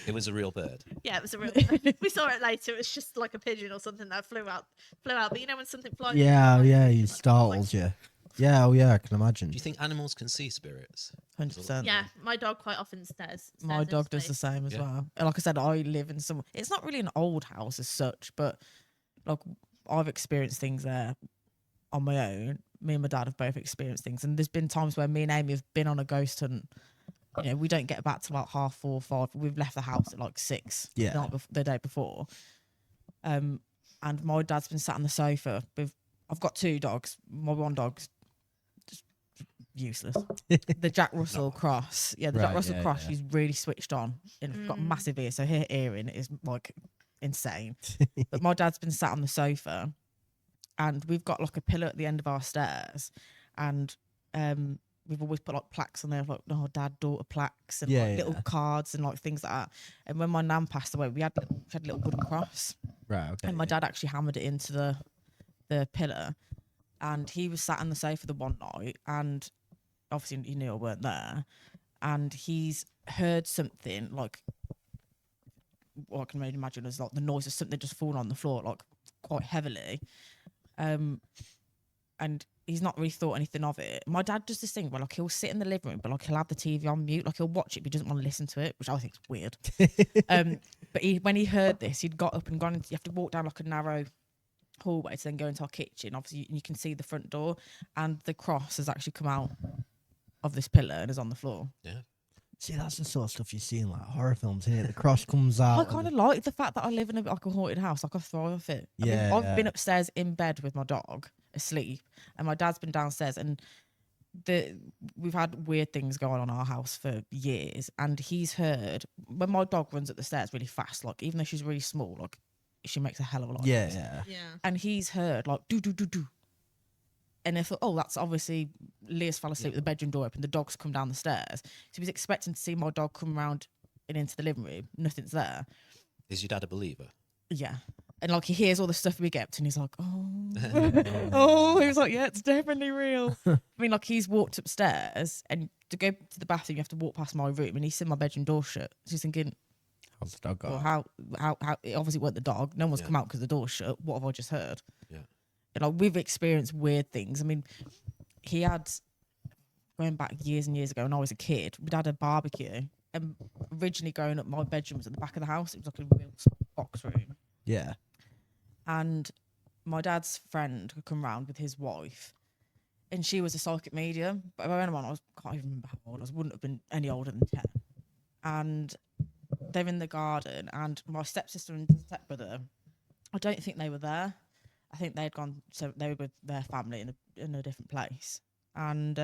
It was a real bird. yeah, it was a real bird. We saw it later. It was just like a pigeon or something that flew out. But you know when something flies. Yeah. Yeah. You like, startled you. Yeah. Oh yeah. I can imagine. Do you think animals can see spirits? 100%. Yeah, my dog quite often stares. My into dog does the space. same as Yeah. well. And like I said, I live in some. It's not really an old house as such, but like I've experienced things there on my own. Me and my dad have both experienced things, and there's been times where me and Amy have been on a ghost hunt. We don't get back to like 4:30, 5. We've left the house at like 6. Yeah. The day before. And my dad's been sat on the sofa with. I've got 2 dogs. My one dog's just useless. The Jack Russell Cross. Yeah, the Jack Right, Russell yeah, Cross. yeah. She's really switched on and got massive ears. So her hearing is like insane. But my dad's been sat on the sofa, and we've got like a pillar at the end of our stairs, and we've always put like plaques on there, like dad, daughter plaques, and Yeah, like little yeah. cards and like things like that. And when my nan passed away, we had a little wooden cross, Right. Okay. and my dad actually hammered it into the pillar, and he was sat on the sofa the one night, and obviously he knew I weren't there, and he's heard something like what I can really imagine is like the noise of something just falling on the floor like quite heavily, and he's not really thought anything of it. My dad does this thing where like he'll sit in the living room, but like he'll have the TV on mute, like he'll watch it, but he doesn't want to listen to it, which I think is weird. But when he heard this, he'd got up and gone into, you have to walk down like a narrow hallway to then go into our kitchen. Obviously, you can see the front door, and the cross has actually come out of this pillar and is on the floor. Yeah. See, that's the sort of stuff you see in like horror films here. The cross comes out. I kind of like the fact that I live in a haunted house. Like I thrive off it. Yeah, I've been yeah. upstairs in bed with my dog asleep, and my dad's been downstairs, and we've had weird things going on in our house for years. And he's heard when my dog runs up the stairs really fast, like even though she's really small, like she makes a hell of a lot. of Yeah. noise. Yeah. Yeah. And he's heard like do do do do. And I thought, oh, that's obviously Leah's fell asleep with the bedroom door open. The dog's come down the stairs. So he was expecting to see my dog come round and into the living room. Nothing's there. Is your dad a believer? Yeah. And like he hears all the stuff we get up to, and he's like, oh, oh, he was like, yeah, it's definitely real. I mean, like he's walked upstairs, and to go to the bathroom, you have to walk past my room, and he's seen my bedroom door shut. So he's thinking, How's the dog well, got? how, it obviously weren't the dog. No one's Yeah. come out because the door's shut. What have I just heard? Yeah. And like we've experienced weird things. I mean, he had, going back years and years ago when I was a kid, we'd had a barbecue. And originally growing up, my bedroom was at the back of the house. It was like a real box room. Yeah. And my dad's friend had come round with his wife, and she was a psychic medium. But by then I can't even remember how old I was. Wouldn't have been any older than 10. And they're in the garden, and my stepsister and stepbrother, I don't think they were there. I think they'd gone, so they were with their family in a different place. And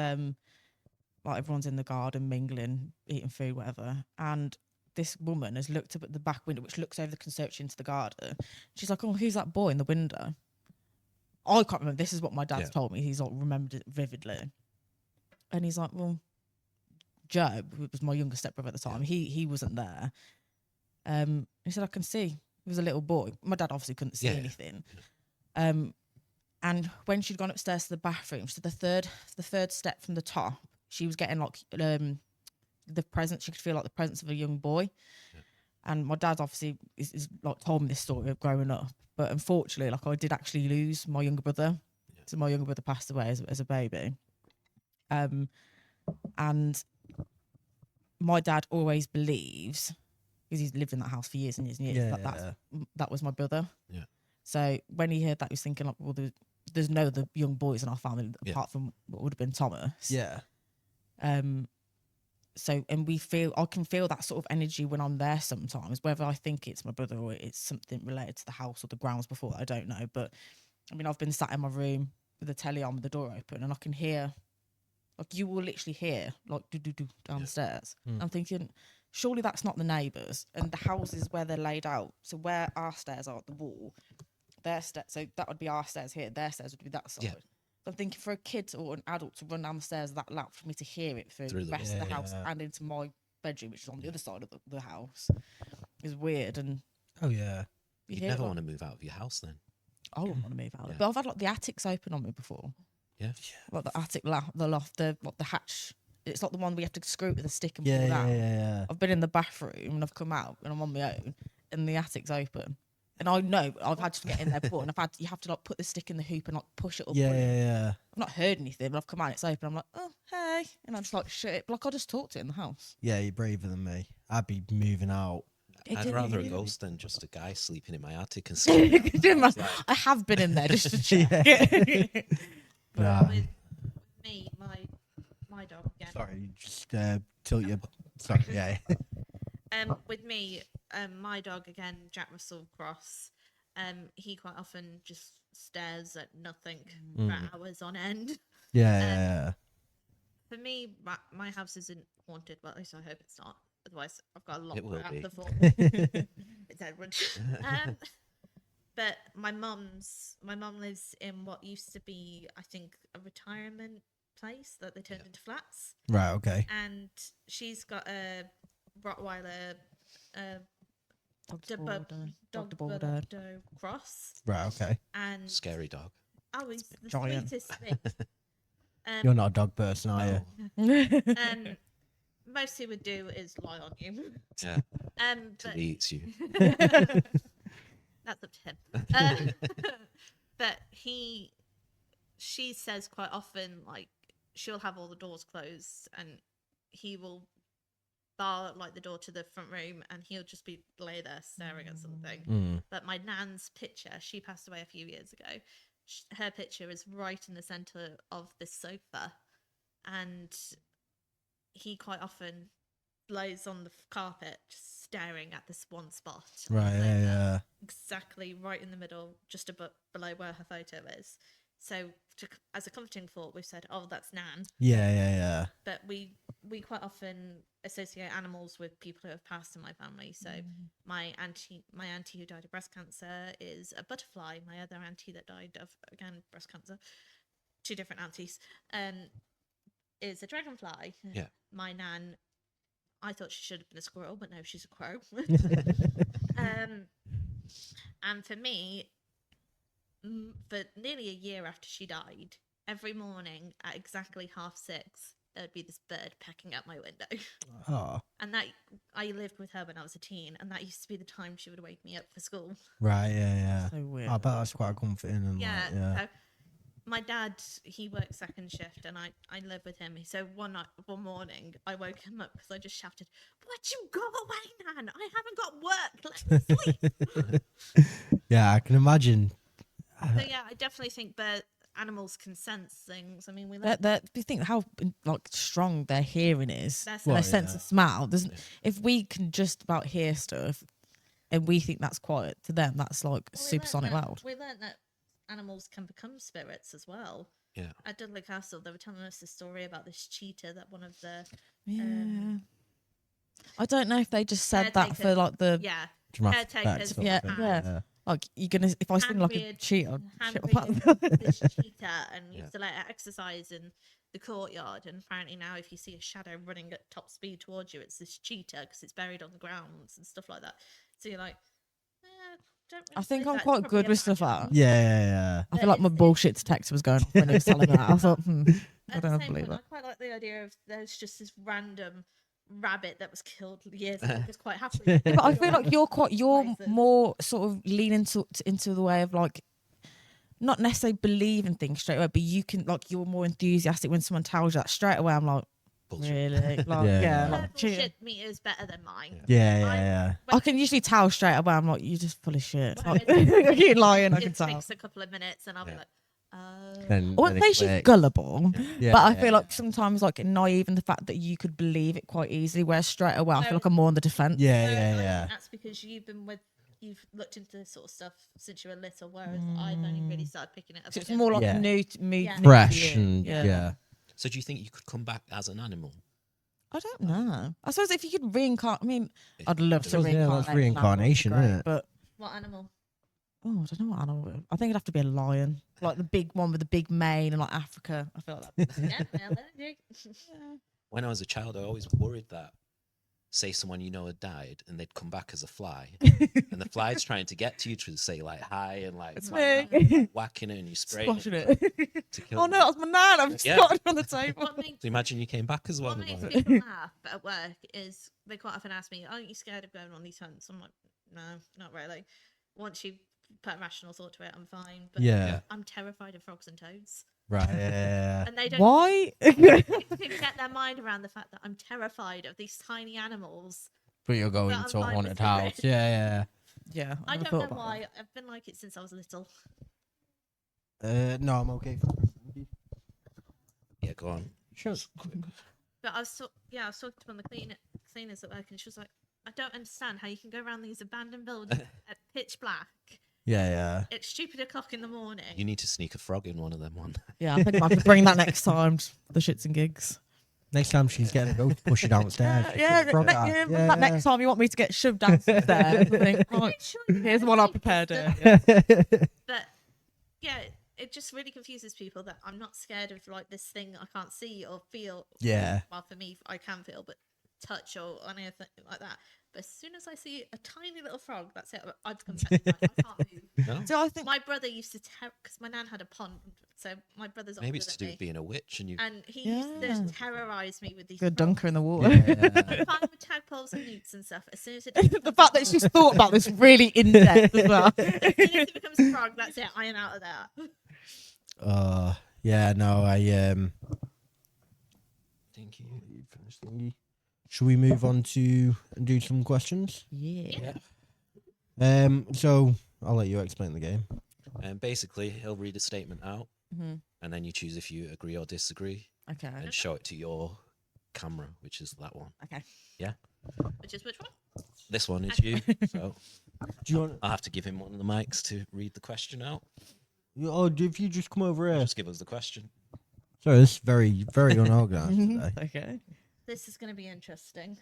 like everyone's in the garden mingling, eating food, whatever. And this woman has looked up at the back window, which looks over the conservatory into the garden. She's like, oh, who's that boy in the window? I can't remember. This is what my dad's Yeah. told me. He's like remembered it vividly. And he's like, well, Joe, who was my younger stepbrother at the time, he wasn't there. He said, I can see. He was a little boy. My dad obviously couldn't see anything. And when she'd gone upstairs to the bathroom, so the third step from the top, she was getting like the presence. She could feel like the presence of a young boy. Yeah. And my dad obviously is like told me this story of growing up, but unfortunately, like I did actually lose my younger brother. Yeah. So my younger brother passed away as a baby. And my dad always believes, because he's lived in that house for years and years and years, that was my brother. Yeah. So when he heard that, he was thinking, like, well, there's no other young boys in our family apart from what would have been Thomas. Yeah. So, and I can feel that sort of energy when I'm there sometimes, whether I think it's my brother or it's something related to the house or the grounds before, I don't know. But I mean, I've been sat in my room with the telly on with the door open, and I can hear, like, you will literally hear, like, do downstairs. Yeah. I'm thinking, surely that's not the neighbours. And the houses where they're laid out, so where our stairs are at the wall, so that would be our stairs here, their stairs would be that side. Yeah. I'm thinking for a kid or an adult to run down the stairs that loud, for me to hear it through the rest of the house and into my bedroom, which is on the other side of the house, is weird. And you'd never want to move out of your house then. I wouldn't want to move out. But I've had like the attics open on me before. Yeah. Like the attic the loft, the hatch. It's like the one we have to screw with a stick and pull out. Yeah. I've been in the bathroom and I've come out and I'm on my own and the attic's open. And I know I've had to get in there before, and you have to like put the stick in the hoop and like push it up. Yeah. I've not heard anything, but I've come out, it's open. I'm like, oh hey, and I'm just like, shit. But like, I just talked to it in the house. Yeah, you're braver than me. I'd be moving out. I'd rather a ghost than just a guy sleeping in my attic and sleeping. I have been in there just to check. But with me, my dog again. Sorry, just tilt your. Sorry, yeah. With me, my dog again, Jack Russell Cross. He quite often just stares at nothing for hours on end. Yeah. For me, my house isn't haunted. Well, at least I hope it's not. Otherwise, I've got a lot more out the fall. It's Edward. But my mum lives in what used to be, I think, a retirement place that they turned into flats. Right. Okay. And she's got a Rottweiler, dog cross. Right. Okay. And scary dog. Oh, he's the sweetest thing. You're not a dog person, are you? Most he would do is lie on you. Yeah. Till he eats you. That's up to him. But she says quite often, like, she'll have all the doors closed and he will bar like the door to the front room and he'll just be lay there staring at something. But my nan's picture, she passed away a few years ago, her picture is right in the center of this sofa, and he quite often lays on the carpet just staring at this one spot. Right. Exactly right in the middle, just below where her photo is. So as a comforting thought, we've said, oh, that's Nan. Yeah. But we quite often associate animals with people who have passed in my family. So my auntie who died of breast cancer is a butterfly. My other auntie that died of, again, breast cancer, two different aunties, is a dragonfly. Yeah. My Nan, I thought she should have been a squirrel, but no, she's a crow. And for me, for nearly a year after she died, every morning at exactly 6:30, there would be this bird pecking at my window. Oh. And that, I lived with her when I was a teen, and that used to be the time she would wake me up for school. Right, yeah. So weird. I bet that's quite comforting. And So my dad, he works second shift, and I live with him. So one morning, I woke him up because I just shouted, "Would you go away, Nan? I haven't got work. Let me sleep." Yeah, I can imagine. So yeah, I definitely think animals can sense things. I mean, you think how like strong their hearing is, their sense of smell. If we can just about hear stuff, and we think that's quiet, to them that's like supersonic loud. We learned that animals can become spirits as well. Yeah. At Dudley Castle, they were telling us a story about this cheetah that one of the I don't know if they just said that for like the caretakers. Yeah. Like you're gonna, if I sing like a cheetah, this cheetah and used to let her exercise, and the courtyard, and apparently now if you see a shadow running at top speed towards you, it's this cheetah because it's buried on the grounds and stuff like that. So you're like, don't really I think believe I'm that. It's quite probably good a with stuff magic. like that. Yeah. I feel like my bullshit detector was going off when he was telling me that. I thought, I At the don't same believe point, it. I quite like the idea of there's just this random rabbit that was killed years ago, just quite happily. Yeah, but I feel like you're Places. more sort of leaning into the way of like, not necessarily believing things straight away, but you can like, you're more enthusiastic when someone tells you that straight away. I'm like, Bullshit. really? Like, Yeah. yeah, Her like, cheating. bullshit meter is better than mine. Yeah. I can usually tell straight away. I'm like, you're just full of shit. Whereas Like, you're lying. I can it tell. takes a couple of minutes, and I'll be Yeah. like, oh. Then, I wouldn't then say it she's clicks. gullible, Yeah, but I feel like sometimes like naive in the fact that you could believe it quite easily. Whereas straight away, I feel like I'm more on the defense. Yeah. I think that's because you've looked into this sort of stuff since you were little, whereas I've only really started picking it up. So it's again. more like Yeah. new to me, Yeah. Fresh and yeah. So do you think you could come back as an animal? I don't know. I suppose if you could reincarnate, I mean, I'd love to Yeah, reincarnate. that's reincarnation, isn't it? But What animal? I don't know what animal. I think it'd have to be a lion, like the big one with the big mane, and like Africa. I feel like that. Yeah, well, then, When I was a child, I always worried that, say someone you know had died and they'd come back as a fly, and the fly's trying to get to you to say like hi and like, It's like, me. whacking it and you spray Squashing it it. to kill Oh no, them. that's my nan. I'm Yeah. squatting on the table. what makes So imagine you came back as what one. makes Like, people laugh at work is they quite often ask me, "Aren't you scared of going on these hunts?" I'm like, "No, not really. Once you put a rational thought to it, I'm fine." But Yeah. I'm terrified of frogs and toads, Right. Yeah. and they don't Why? get their mind around the fact that I'm terrified of these tiny animals. But you're going But I'm to a fine haunted with it. house. Yeah. Yeah, I never don't thought know about why. that. I've been like it since I was little. No, I'm okay. yeah, go on. Sure. But I was I was talking to one of the cleaners at work, and she was like, "I don't understand how you can go around these abandoned buildings at pitch black. Yeah. It's stupid o'clock in the morning." You need to sneak a frog in one of them one. Yeah, I think I could bring that next time for the shits and gigs. Next time she's getting a ghost, push her downstairs. Yeah, Frog that eye. next time you want me to get shoved downstairs, I think, right, here's one I prepared here. But yeah, it just really confuses people that I'm not scared of like this thing I can't see or feel. Yeah. Well, for me, I can feel, but touch or anything like that. But as soon as I see a tiny little frog, that's it. I become petrified. I can't move. No? So I think My brother used to because my nan had a pond, so my brother's Maybe older it's to than do with me, being a witch and you. and he used Yeah. to terrorize me with these. good frogs. dunker in the water. If I'm with tadpoles and newts and stuff, as soon as it The fact that she's thought about this really in depth as well. as soon as it becomes a frog, that's it. I am out of there. Yeah. No, Thank you. Should we move on to and do some questions? Yeah. So I'll let you explain the game. And basically, he'll read a statement out, Mhm. and then you choose if you agree or disagree, Okay. and show it to your camera, which is that one. Okay. Which is which one? This one is you. So Do you want? I'll have to give him one of the mics to read the question out. If you just come over here. Just give us the question. Sorry, this is very, very unorganized today. Okay. This is going to be interesting.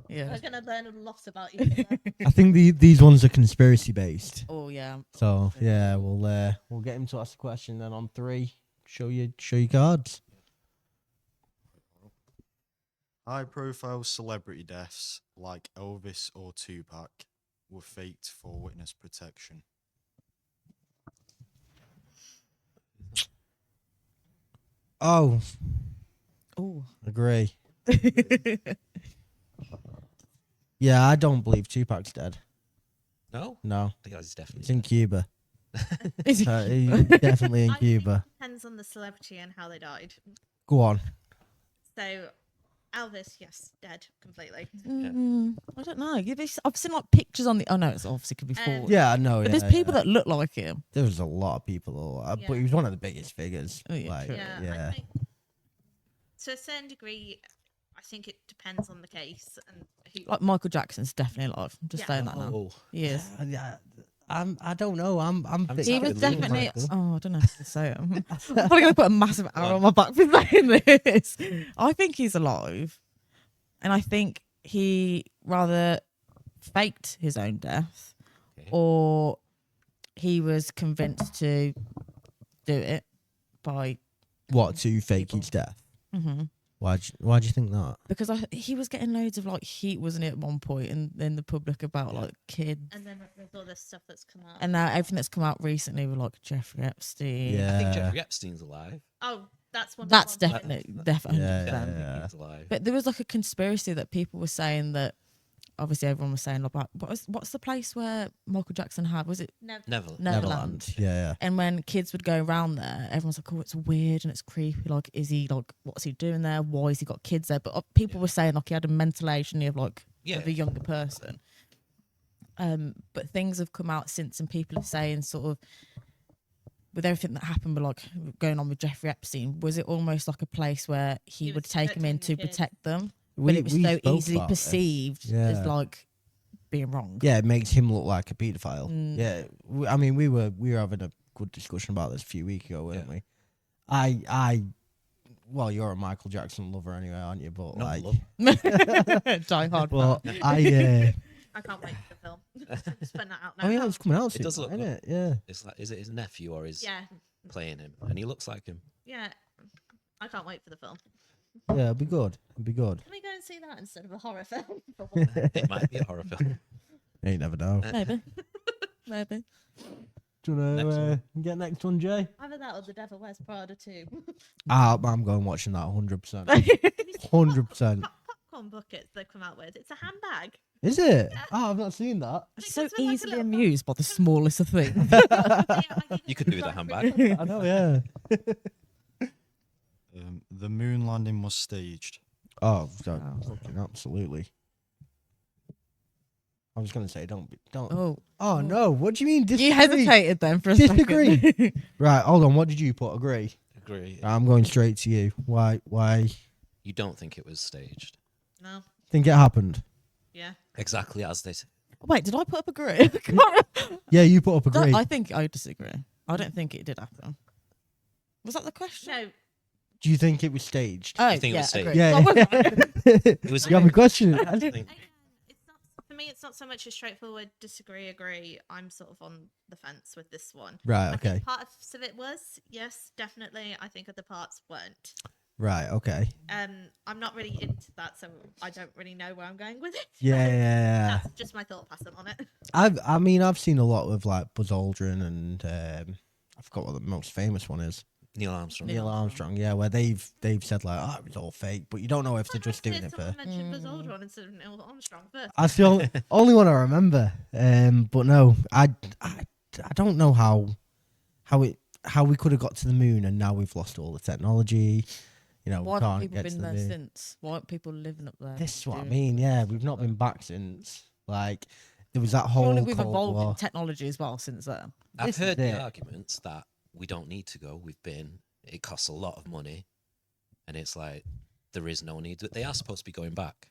Yeah. We're going to learn a lot about you. Here. I think these ones are conspiracy based. Oh yeah. So yeah, we'll get him to ask the question. Then on 3, show your cards. High-profile celebrity deaths like Elvis or Tupac were faked for witness protection. Oh, Oh. agree. Yeah, I don't believe Tupac's dead. No, No, the guy's definitely. it's in Cuba. Is he- He's definitely in I think Cuba. it depends on the celebrity and how they died. Go on. So, Elvis, yes, dead completely. I don't know. I've seen like pictures on the. Oh no, it's obviously could be forged. Yeah, I know. But Yeah, there's people yeah. that look like him. There was a lot of people, but Yeah. he was one of the biggest figures. Oh, yeah, Like, true. Yeah, I think to a certain degree, I think it depends on the case and who. Like Michael Jackson's definitely alive. I'm just Yeah. saying that now. Oh, He is. I don't know. I'm I'm bit- He Exactly. was Leave definitely. Michael. Oh, I don't know how to say it. I'm probably going to put a massive arrow on my back for saying this. I think he's alive. And I think he rather faked his own death Okay. or he was convinced to do it by. what to fake his death? Mm-hmm. Why'd you think that? Because he was getting loads of like heat, wasn't it, at one point in the public about Yeah. like kids, And then there's all this stuff that's come out. and now everything that's come out recently with like Jeffrey Epstein. Yeah. I think Jeffrey Epstein's alive. Oh, that's one. That's of the ones definitely Yeah, 100%. yeah, I think yeah. he's alive. But there was like a conspiracy that people were saying that. Obviously, everyone was saying about what's the place where Michael Jackson had? Was it Never. Neverland. Neverland? Yeah. And when kids would go around there, everyone's like, "Oh, it's weird and it's creepy. Like, is he like, what's he doing there? Why has he got kids there?" But people were saying like he had a mental age of like Yeah. of a younger person. But things have come out since, and people are saying sort of with everything that happened, with like going on with Jeffrey Epstein, was it almost like a place where he He would was take them in protecting to the kids. protect them, but We- it was we so spoke easily about this. perceived Yeah. as like being wrong. Yeah, it makes him look like a paedophile. Mm. Yeah, I mean, we were having a good discussion about this a few weeks ago, weren't Yeah. we? Well, you're a Michael Jackson lover anyway, aren't you? But No, like, love. Die hard. well, fan. I can't wait for the film. Just putting that out now. oh yeah, it's coming out soon, does look isn't good. it? Yeah. It's like, is it his nephew or is Yeah, playing him? And he looks like him. yeah. I can't wait for the film. Yeah, it'll be good. It'll be good. Can we go and see that instead of a horror film? It might be a horror film. You never know. Maybe. Maybe. Do you want Next to one. get next one, Jay? Either that or The Devil Wears Prada 2. I'm going watching that 100%. 100%. Popcorn buckets they've come out with. It's a handbag. Is it? Oh, I've not seen that. It's so Because we're like a easily little amused by the smallest of things. You could do with a handbag. I know, yeah. The moon landing was staged. Oh, fucking absolutely. I was gonna say don't. Oh no! What do you mean? Disagree? You hesitated then for a Disagree. second. Right, hold on. What did you put? Agree. Agree. I'm going straight to you. Why? You don't think it was staged? No. Think it happened? Yeah. Exactly as they said. Wait, did I put up agree? I can't remember. Yeah, you put up agree. I think I disagree. I don't think it did happen. Was that the question? No. Do you think it was staged? Oh, think it yeah, was staged? agree. Yeah. I was right. It was. You have a question? I think Again, it's not for me. It's not so much a straightforward disagree, agree. I'm sort of on the fence with this one. Right. I Okay. think part of it was yes, definitely. I think other parts weren't. Right. Okay. I'm not really into that, so I don't really know where I'm going with it. Yeah. That's just my thought pattern on it. I've seen a lot of like Buzz Aldrin and I forgot what the most famous one is. Neil Armstrong. Neil Armstrong. Yeah, where they've said like, oh, it was all fake, but you don't know if they're just doing it for. Someone mentioned Buzz Aldrin instead of Neil Armstrong, but That's the only one I remember. But no, I don't know how we could have got to the moon and now we've lost all the technology. You know, Why we haven't can't people get to been the there moon. since? Why aren't people living up there? This is what I doing- mean. Yeah, we've not been back since. Like there was that whole Surely we've Cold evolved War. in technology as well since then. I've This is heard the it. arguments that we don't need to go. We've been. It costs a lot of money, and it's like there is no need. They are supposed to be going back.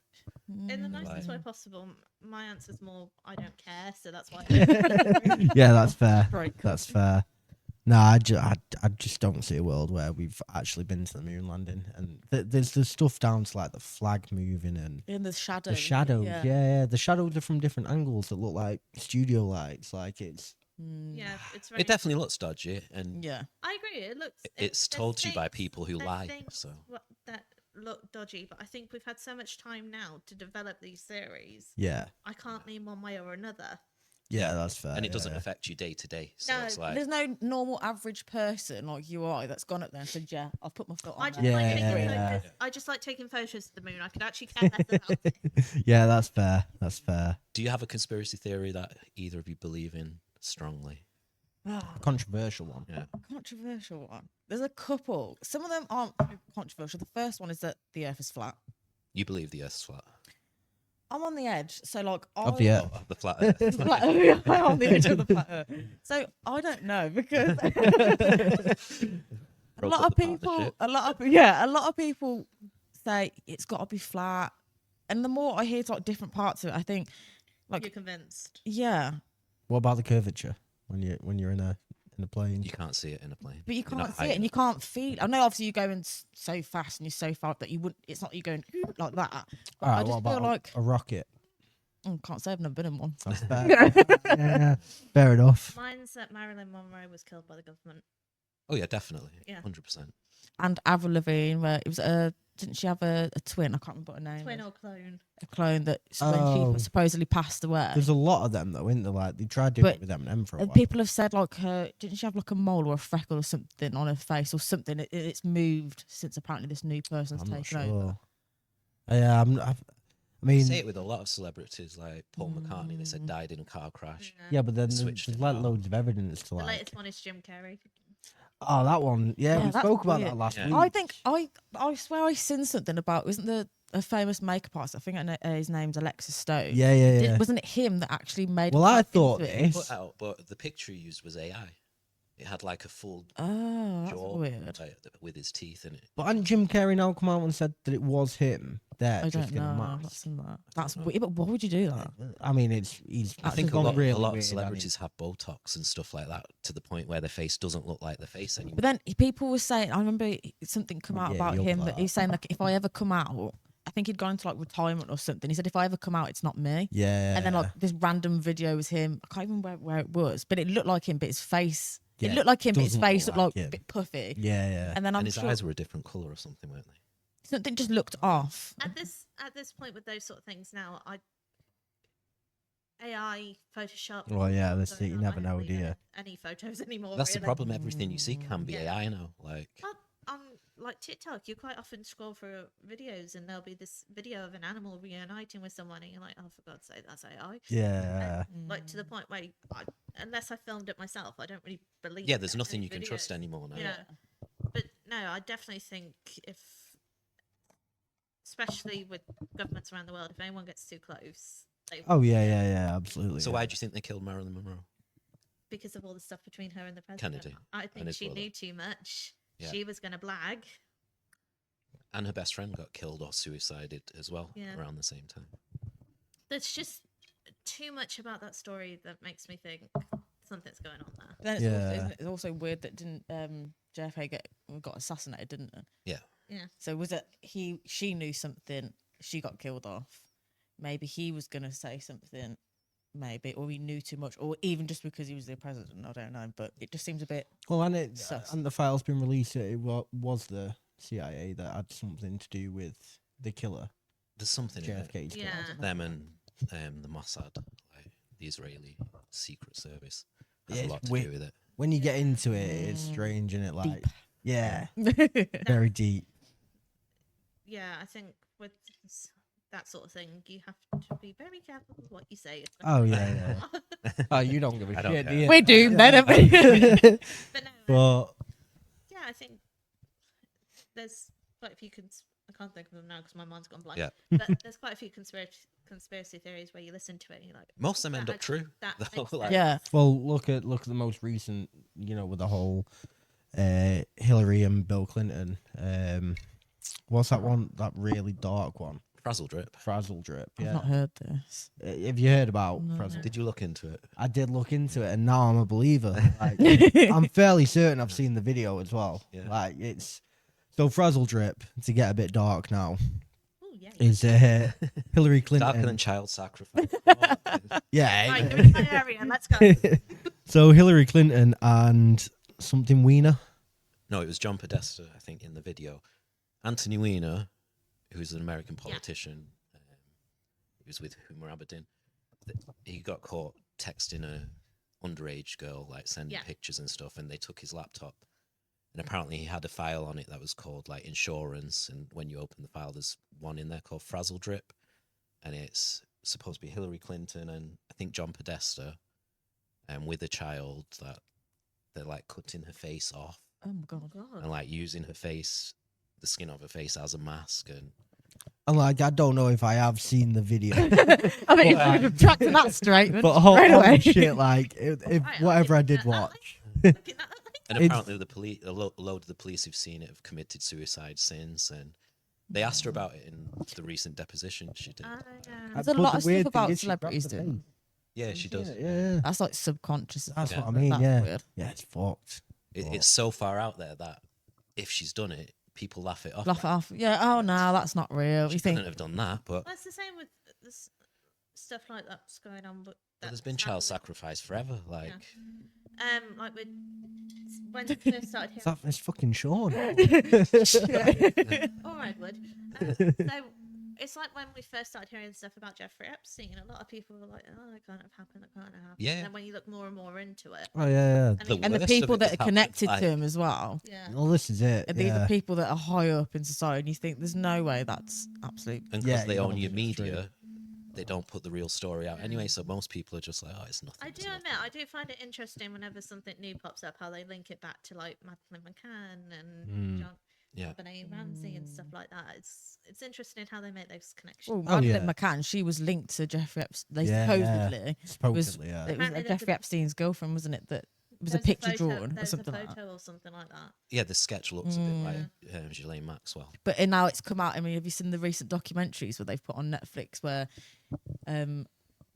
in the Mm. nicest way Like- possible. My answer's more I don't care, so that's why. Yeah, that's fair. Right, cool. That's fair. No, I just don't see a world where we've actually been to the moon landing. And there's the stuff down to like the flag moving and In the shadow. the shadows. Yeah, the shadows are from different angles that look like studio lights. Like it's Yeah, it's very. It definitely looks dodgy, and Yeah. I agree. It looks. it's there's told to you by things- people who there's lie. things So that look dodgy, but I think we've had so much time now to develop these theories. yeah, I can't name one way or another. that's fair. and it doesn't yeah. affect you day to day. So No, it's like There's no normal average person like you or I that's gone up there and said, "Yeah, I've put my foot on I there." just like taking Yeah. photos. I just like taking photos of the moon. I could actually care less about it. Yeah, that's fair. That's fair. do you have a conspiracy theory that either of you believe in strongly? Ah, Controversial one. Yeah. controversial one. There's a couple. Some of them aren't controversial. The first one is that the Earth is flat. You believe the Earth's flat? I'm on the edge, so like Of the Earth. Oh, the flat Earth. Flat Earth. I'm on the edge of the flat Earth. So I don't know because a Broke lot up of the people, partnership. a lot of people say it's got to be flat, and the more I hear like different parts of it, I think You're like convinced. yeah, What about the curvature when you're in a plane? You can't see it in a plane. but you You're not can't see high it and you enough. can't feel. I know obviously you're going so fast and you're so far up that you wouldn't. It's not you going like that. But All I right, just what about feel like a rocket? can't say I've never been in one. That's fair. Yeah, fair enough. Mine's that Marilyn Monroe was killed by the government. Oh yeah, definitely. Yeah. 100%. And Avril Lavigne, where it was didn't she have a twin? I can't remember what her name. Twin is. or clone. A clone that when Oh. she supposedly passed away. There's a lot of them though, isn't there? Like they tried doing But- it with Eminem for a while. People have said like her didn't she have like a mole or a freckle or something on her face or something? It's moved since apparently this new person's I'm not taken sure. over. Yeah, I mean, Say it with a lot of celebrities, like Paul McCartney. They said died in a car crash. yeah, but then Switched there's it like out. loads of evidence to The like. latest one is Jim Carrey. Oh, that one. Yeah, Yeah, we that's spoke about weird. that last Yeah. week. I think I swear I seen something about wasn't there a famous makeup artist? I think his name's Alexis Stone. Yeah, yeah, yeah. Wasn't it him that actually made? Well, I himself thought into it? this. Put out, but the picture he used was AI. It had like a full Oh, that's jaw weird. like, with his teeth in it. But hadn't Jim Carrey now come out and said that it was him there I just don't in a know. mask? That's in that. That's know. weird. But why would you do that? I mean, he's. I think a gone lot, really a lot weird, of hasn't he? celebrities have Botox and stuff like that to the point where their face doesn't look like the face anymore. But then people were saying, I remember something come out Yeah, about you'll him be that like he's saying like if I ever come out, I think he'd gone into like retirement or something. He said if I ever come out, it's not me. Yeah. And then like this random video was him. I can't even remember where it was, but it looked like him, but his face. Yeah, it looked like him, but his doesn't face look looked like like a him. bit puffy. Yeah, yeah. And then I'm and his sure eyes were a different color or something, weren't they? something just looked off. At this point with those sort of things now, AI Photoshop. Well, yeah, that's going it. You on, never I know, hardly do you? edit any photos anymore. That's the really. problem. Everything you see can be Yeah. AI now. Like, On like TikTok, you quite often scroll through videos and there'll be this video of an animal reuniting with someone, and you're like, oh, for God's sake, that's AI. Yeah. Like to the point where, unless I filmed it myself, I don't really believe. yeah, there's any nothing you can trust videos. anymore now. Yeah, but no, I definitely think if, especially with governments around the world, if anyone gets too close, they Oh yeah, yeah, yeah. Absolutely. So yeah. why do you think they killed Marilyn Monroe? because of all the stuff between her and the president. Kennedy I and think his she brother. knew too much. Yeah. She was going to blag. And her best friend got killed or suicided as well Yeah. around the same time. There's just too much about that story that makes me think something's going on there. But then it's, Yeah. also, isn't it, it's also weird that didn't JFK got assassinated, didn't it? Yeah. Yeah. So was it she knew something, she got killed off. Maybe he was gonna say something, maybe, or he knew too much, or even just because he was the president. I don't know, but it just seems a bit. Well, and Sus. and the file's been released. It was the CIA that had something to do with the killer, There's something in it. JFK's killer. Yeah. Them and the Mossad, like the Israeli secret service, has Yeah, a it's lot to weird. do with it. When you get into it, it's strange, and it like Deep. yeah, Yeah. very deep. Yeah, I think with that sort of thing, you have to be very careful with what you say. Oh yeah, yeah. Oh, you don't give a I don't shit, do care. you? We're doomed then, aren't we? But no, But yeah, I think there's quite a few. I can't think of them now because my mind's gone blank. Yeah. But there's quite a few conspiracy theories where you listen to it and you're like, Most of them end That up true. that though, makes like- Yeah. well, look at the most recent, with the whole Hillary and Bill Clinton. What's that one? That really dark one, Frazzle drip. Frazzle Drip. I've Yeah. not heard this. Have you heard about No. Frazzle? Did you look into it? I did look into it, and now I'm a believer. Like, I'm fairly certain I've seen the video as well. Yeah. Like it's so Frazzle Drip, to get a bit dark now, oh yeah. is Hillary Clinton. Darker than child sacrifice. Yeah. Right, you're in my area. Let's go. So Hillary Clinton and something Wiener. No, it was John Podesta, I think, in the video. Anthony Weiner, who's an American politician, he was with Hoomer Abedin. He got caught texting a underage girl, like sending Yeah. pictures and stuff, and they took his laptop. And apparently he had a file on it that was called like insurance, and when you open the file, there's one in there called Frazzle Drip, and it's supposed to be Hillary Clinton and I think John Podesta, with a child that they're like cutting her face off Oh my god. and like using her face, the skin of her face as a mask, and And like, I don't know if I have seen the video, I mean, if you're tracking that statement but straight away. holy shit, like if Right, whatever I looking did at that, watch. Looking at that. and It's- apparently the police, a load of the police who've seen it have committed suicide since, and they asked her about it in the recent deposition she did. Yeah. There's a But lot the of weird stuff thing about is she grabbed celebrities the doing. face. Yeah, she does. Yeah. That's like subconscious. That's Yeah. what I mean. That's Yeah. weird. Yeah, it's fucked. It's so far out there that if she's done it, people laugh it off. Laugh it off. Yeah. Oh no, that's not real. She You think? couldn't have done that, but Well, it's the same with this stuff like that's going on. But there's that's been child happening. sacrifice forever. Like, Like when we first started It's, hearing. it's fucking Sean. Or Edward. So it's like when we first started hearing stuff about Jeffrey Epstein, a lot of people were like, "Oh, that can't have happened. That can't have happened." Yeah. And then when you look more and more into it, Oh yeah, I mean, And the worst of people it that has are happened, connected like- to him as well. yeah. Well, this is it. And these yeah. are people that are high up in society, and you think there's no way that's absolute. And Yeah, because they you own don't your think it's true. media, they don't put the real story out anyway. So most people are just like, oh, it's nothing. I it's do nothing." admit, I do find it interesting whenever something new pops up, how they link it back to like Madeleine McCann and John Yeah. Benet Ramsey and stuff like that. It's interesting how they make those connections. Well, Oh, Madeleine yeah. McCann, she was linked to Jeffrey Epstein. They Yeah, supposedly, Supposedly, yeah. it was Apparently there's Jeffrey a- Epstein's girlfirriend, wasn't it? That it was a There's picture photo- drawn or there's something a like photo that. or something like that. Yeah, the sketch looks a bit like Ghislaine Maxwell. But and now it's come out. I mean, have you seen the recent documentaries where they've put on Netflix where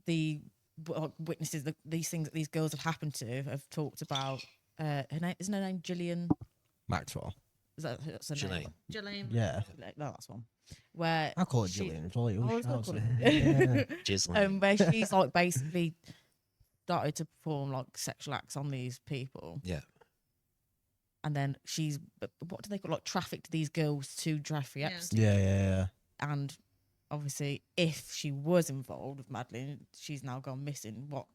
the witnesses, these things that these girls have happened to, have talked about? Her name isn't her name Gillian? Maxwell. Is that's her Ghislaine. name? Ghislaine. Yeah. No, that's one. Where I call it she- Gillian. It's all he I always was gonna shouts call at. it- Yeah. Ghislaine. where she's like basically started to perform like sexual acts on these people, Yeah. and then she's what do they call, like, trafficked these girls to Jeffrey Yeah. Epstein. Yeah. And obviously, if she was involved with Madeline, she's now gone missing. What?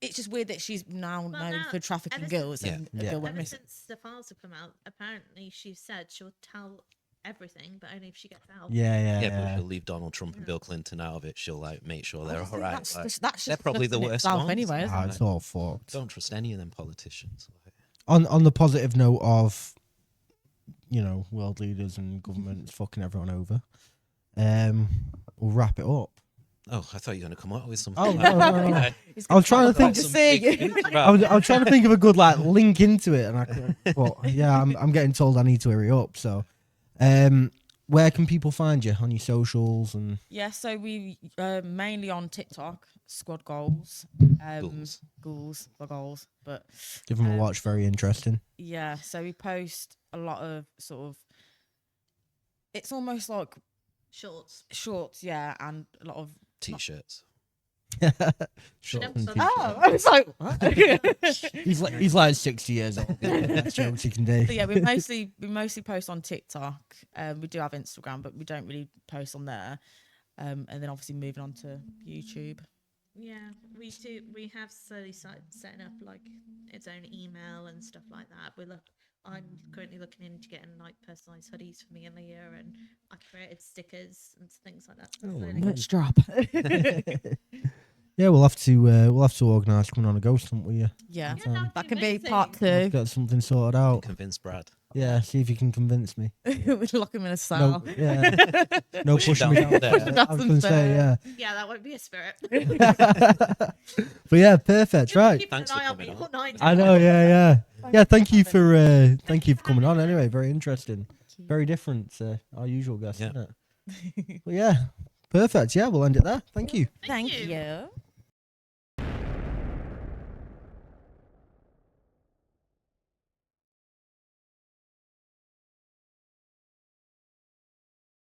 It's just weird that she's now known now, for trafficking ever girls, since- and Yeah. a girl went Ever missing. since the files have come out, apparently she said she'll tell everything, but only if she gets out. Yeah. But she'll leave Donald Trump and Bill Clinton out of it. She'll like make sure they're all right. That's, Like, that's they're just probably the nothing worst itself ones. anyway. Isn't Ah, it? it's all fucked. Don't trust any of them politicians. Like, On the positive note of, world leaders and governments fucking everyone over, we'll wrap it up. oh, I thought you were going to come up with something. Oh, like no, that. no, no. Like, It's I was trying to good think. to some see big you. things I about was trying to think of a good link into it, and I couldn't. But yeah, I'm getting told I need to hurry up. So, where can people find you on your socials and? Yeah, so we mainly on TikTok, Squad Ghouls, Ghouls. Ghouls, but Give them a watch. Very interesting. yeah, so we post a lot of sort of, it's almost like Shorts. shorts, yeah, and a lot of. T-shirts. Short never and saw t- that. Oh, I was like, what? he's like 60 years old. That's jokes he can do. So yeah, we mostly post on TikTok. We do have Instagram, but we don't really post on there. And then obviously moving on to YouTube. Yeah, we do. We have slowly started setting up like its own email and stuff like that. I'm currently looking into getting like personalized hoodies for me and Leah, and I created stickers and things like that. Oh, Slowly. nice. Merch drop. Yeah, we'll have to organise coming on a ghost hunt with you. Yeah, Yeah, that'd that be can be amazing. part Let's 2. get something sorted out. Convince Brad. Yeah, see if you can convince me. We lock him in a No, cell. yeah, no Push him pushing me down down. there. Push him down I was some going to say, stairs. Yeah, that won't be a spirit. but yeah, perfect. Right. Keep Thanks an for eye on coming me on. all night. I know. Yeah. Thank you for coming on. Anyway, very interesting. Very different to our usual guests, Yeah. isn't it? Well, yeah, perfect. Yeah, we'll end it there. Thank you. Thank you.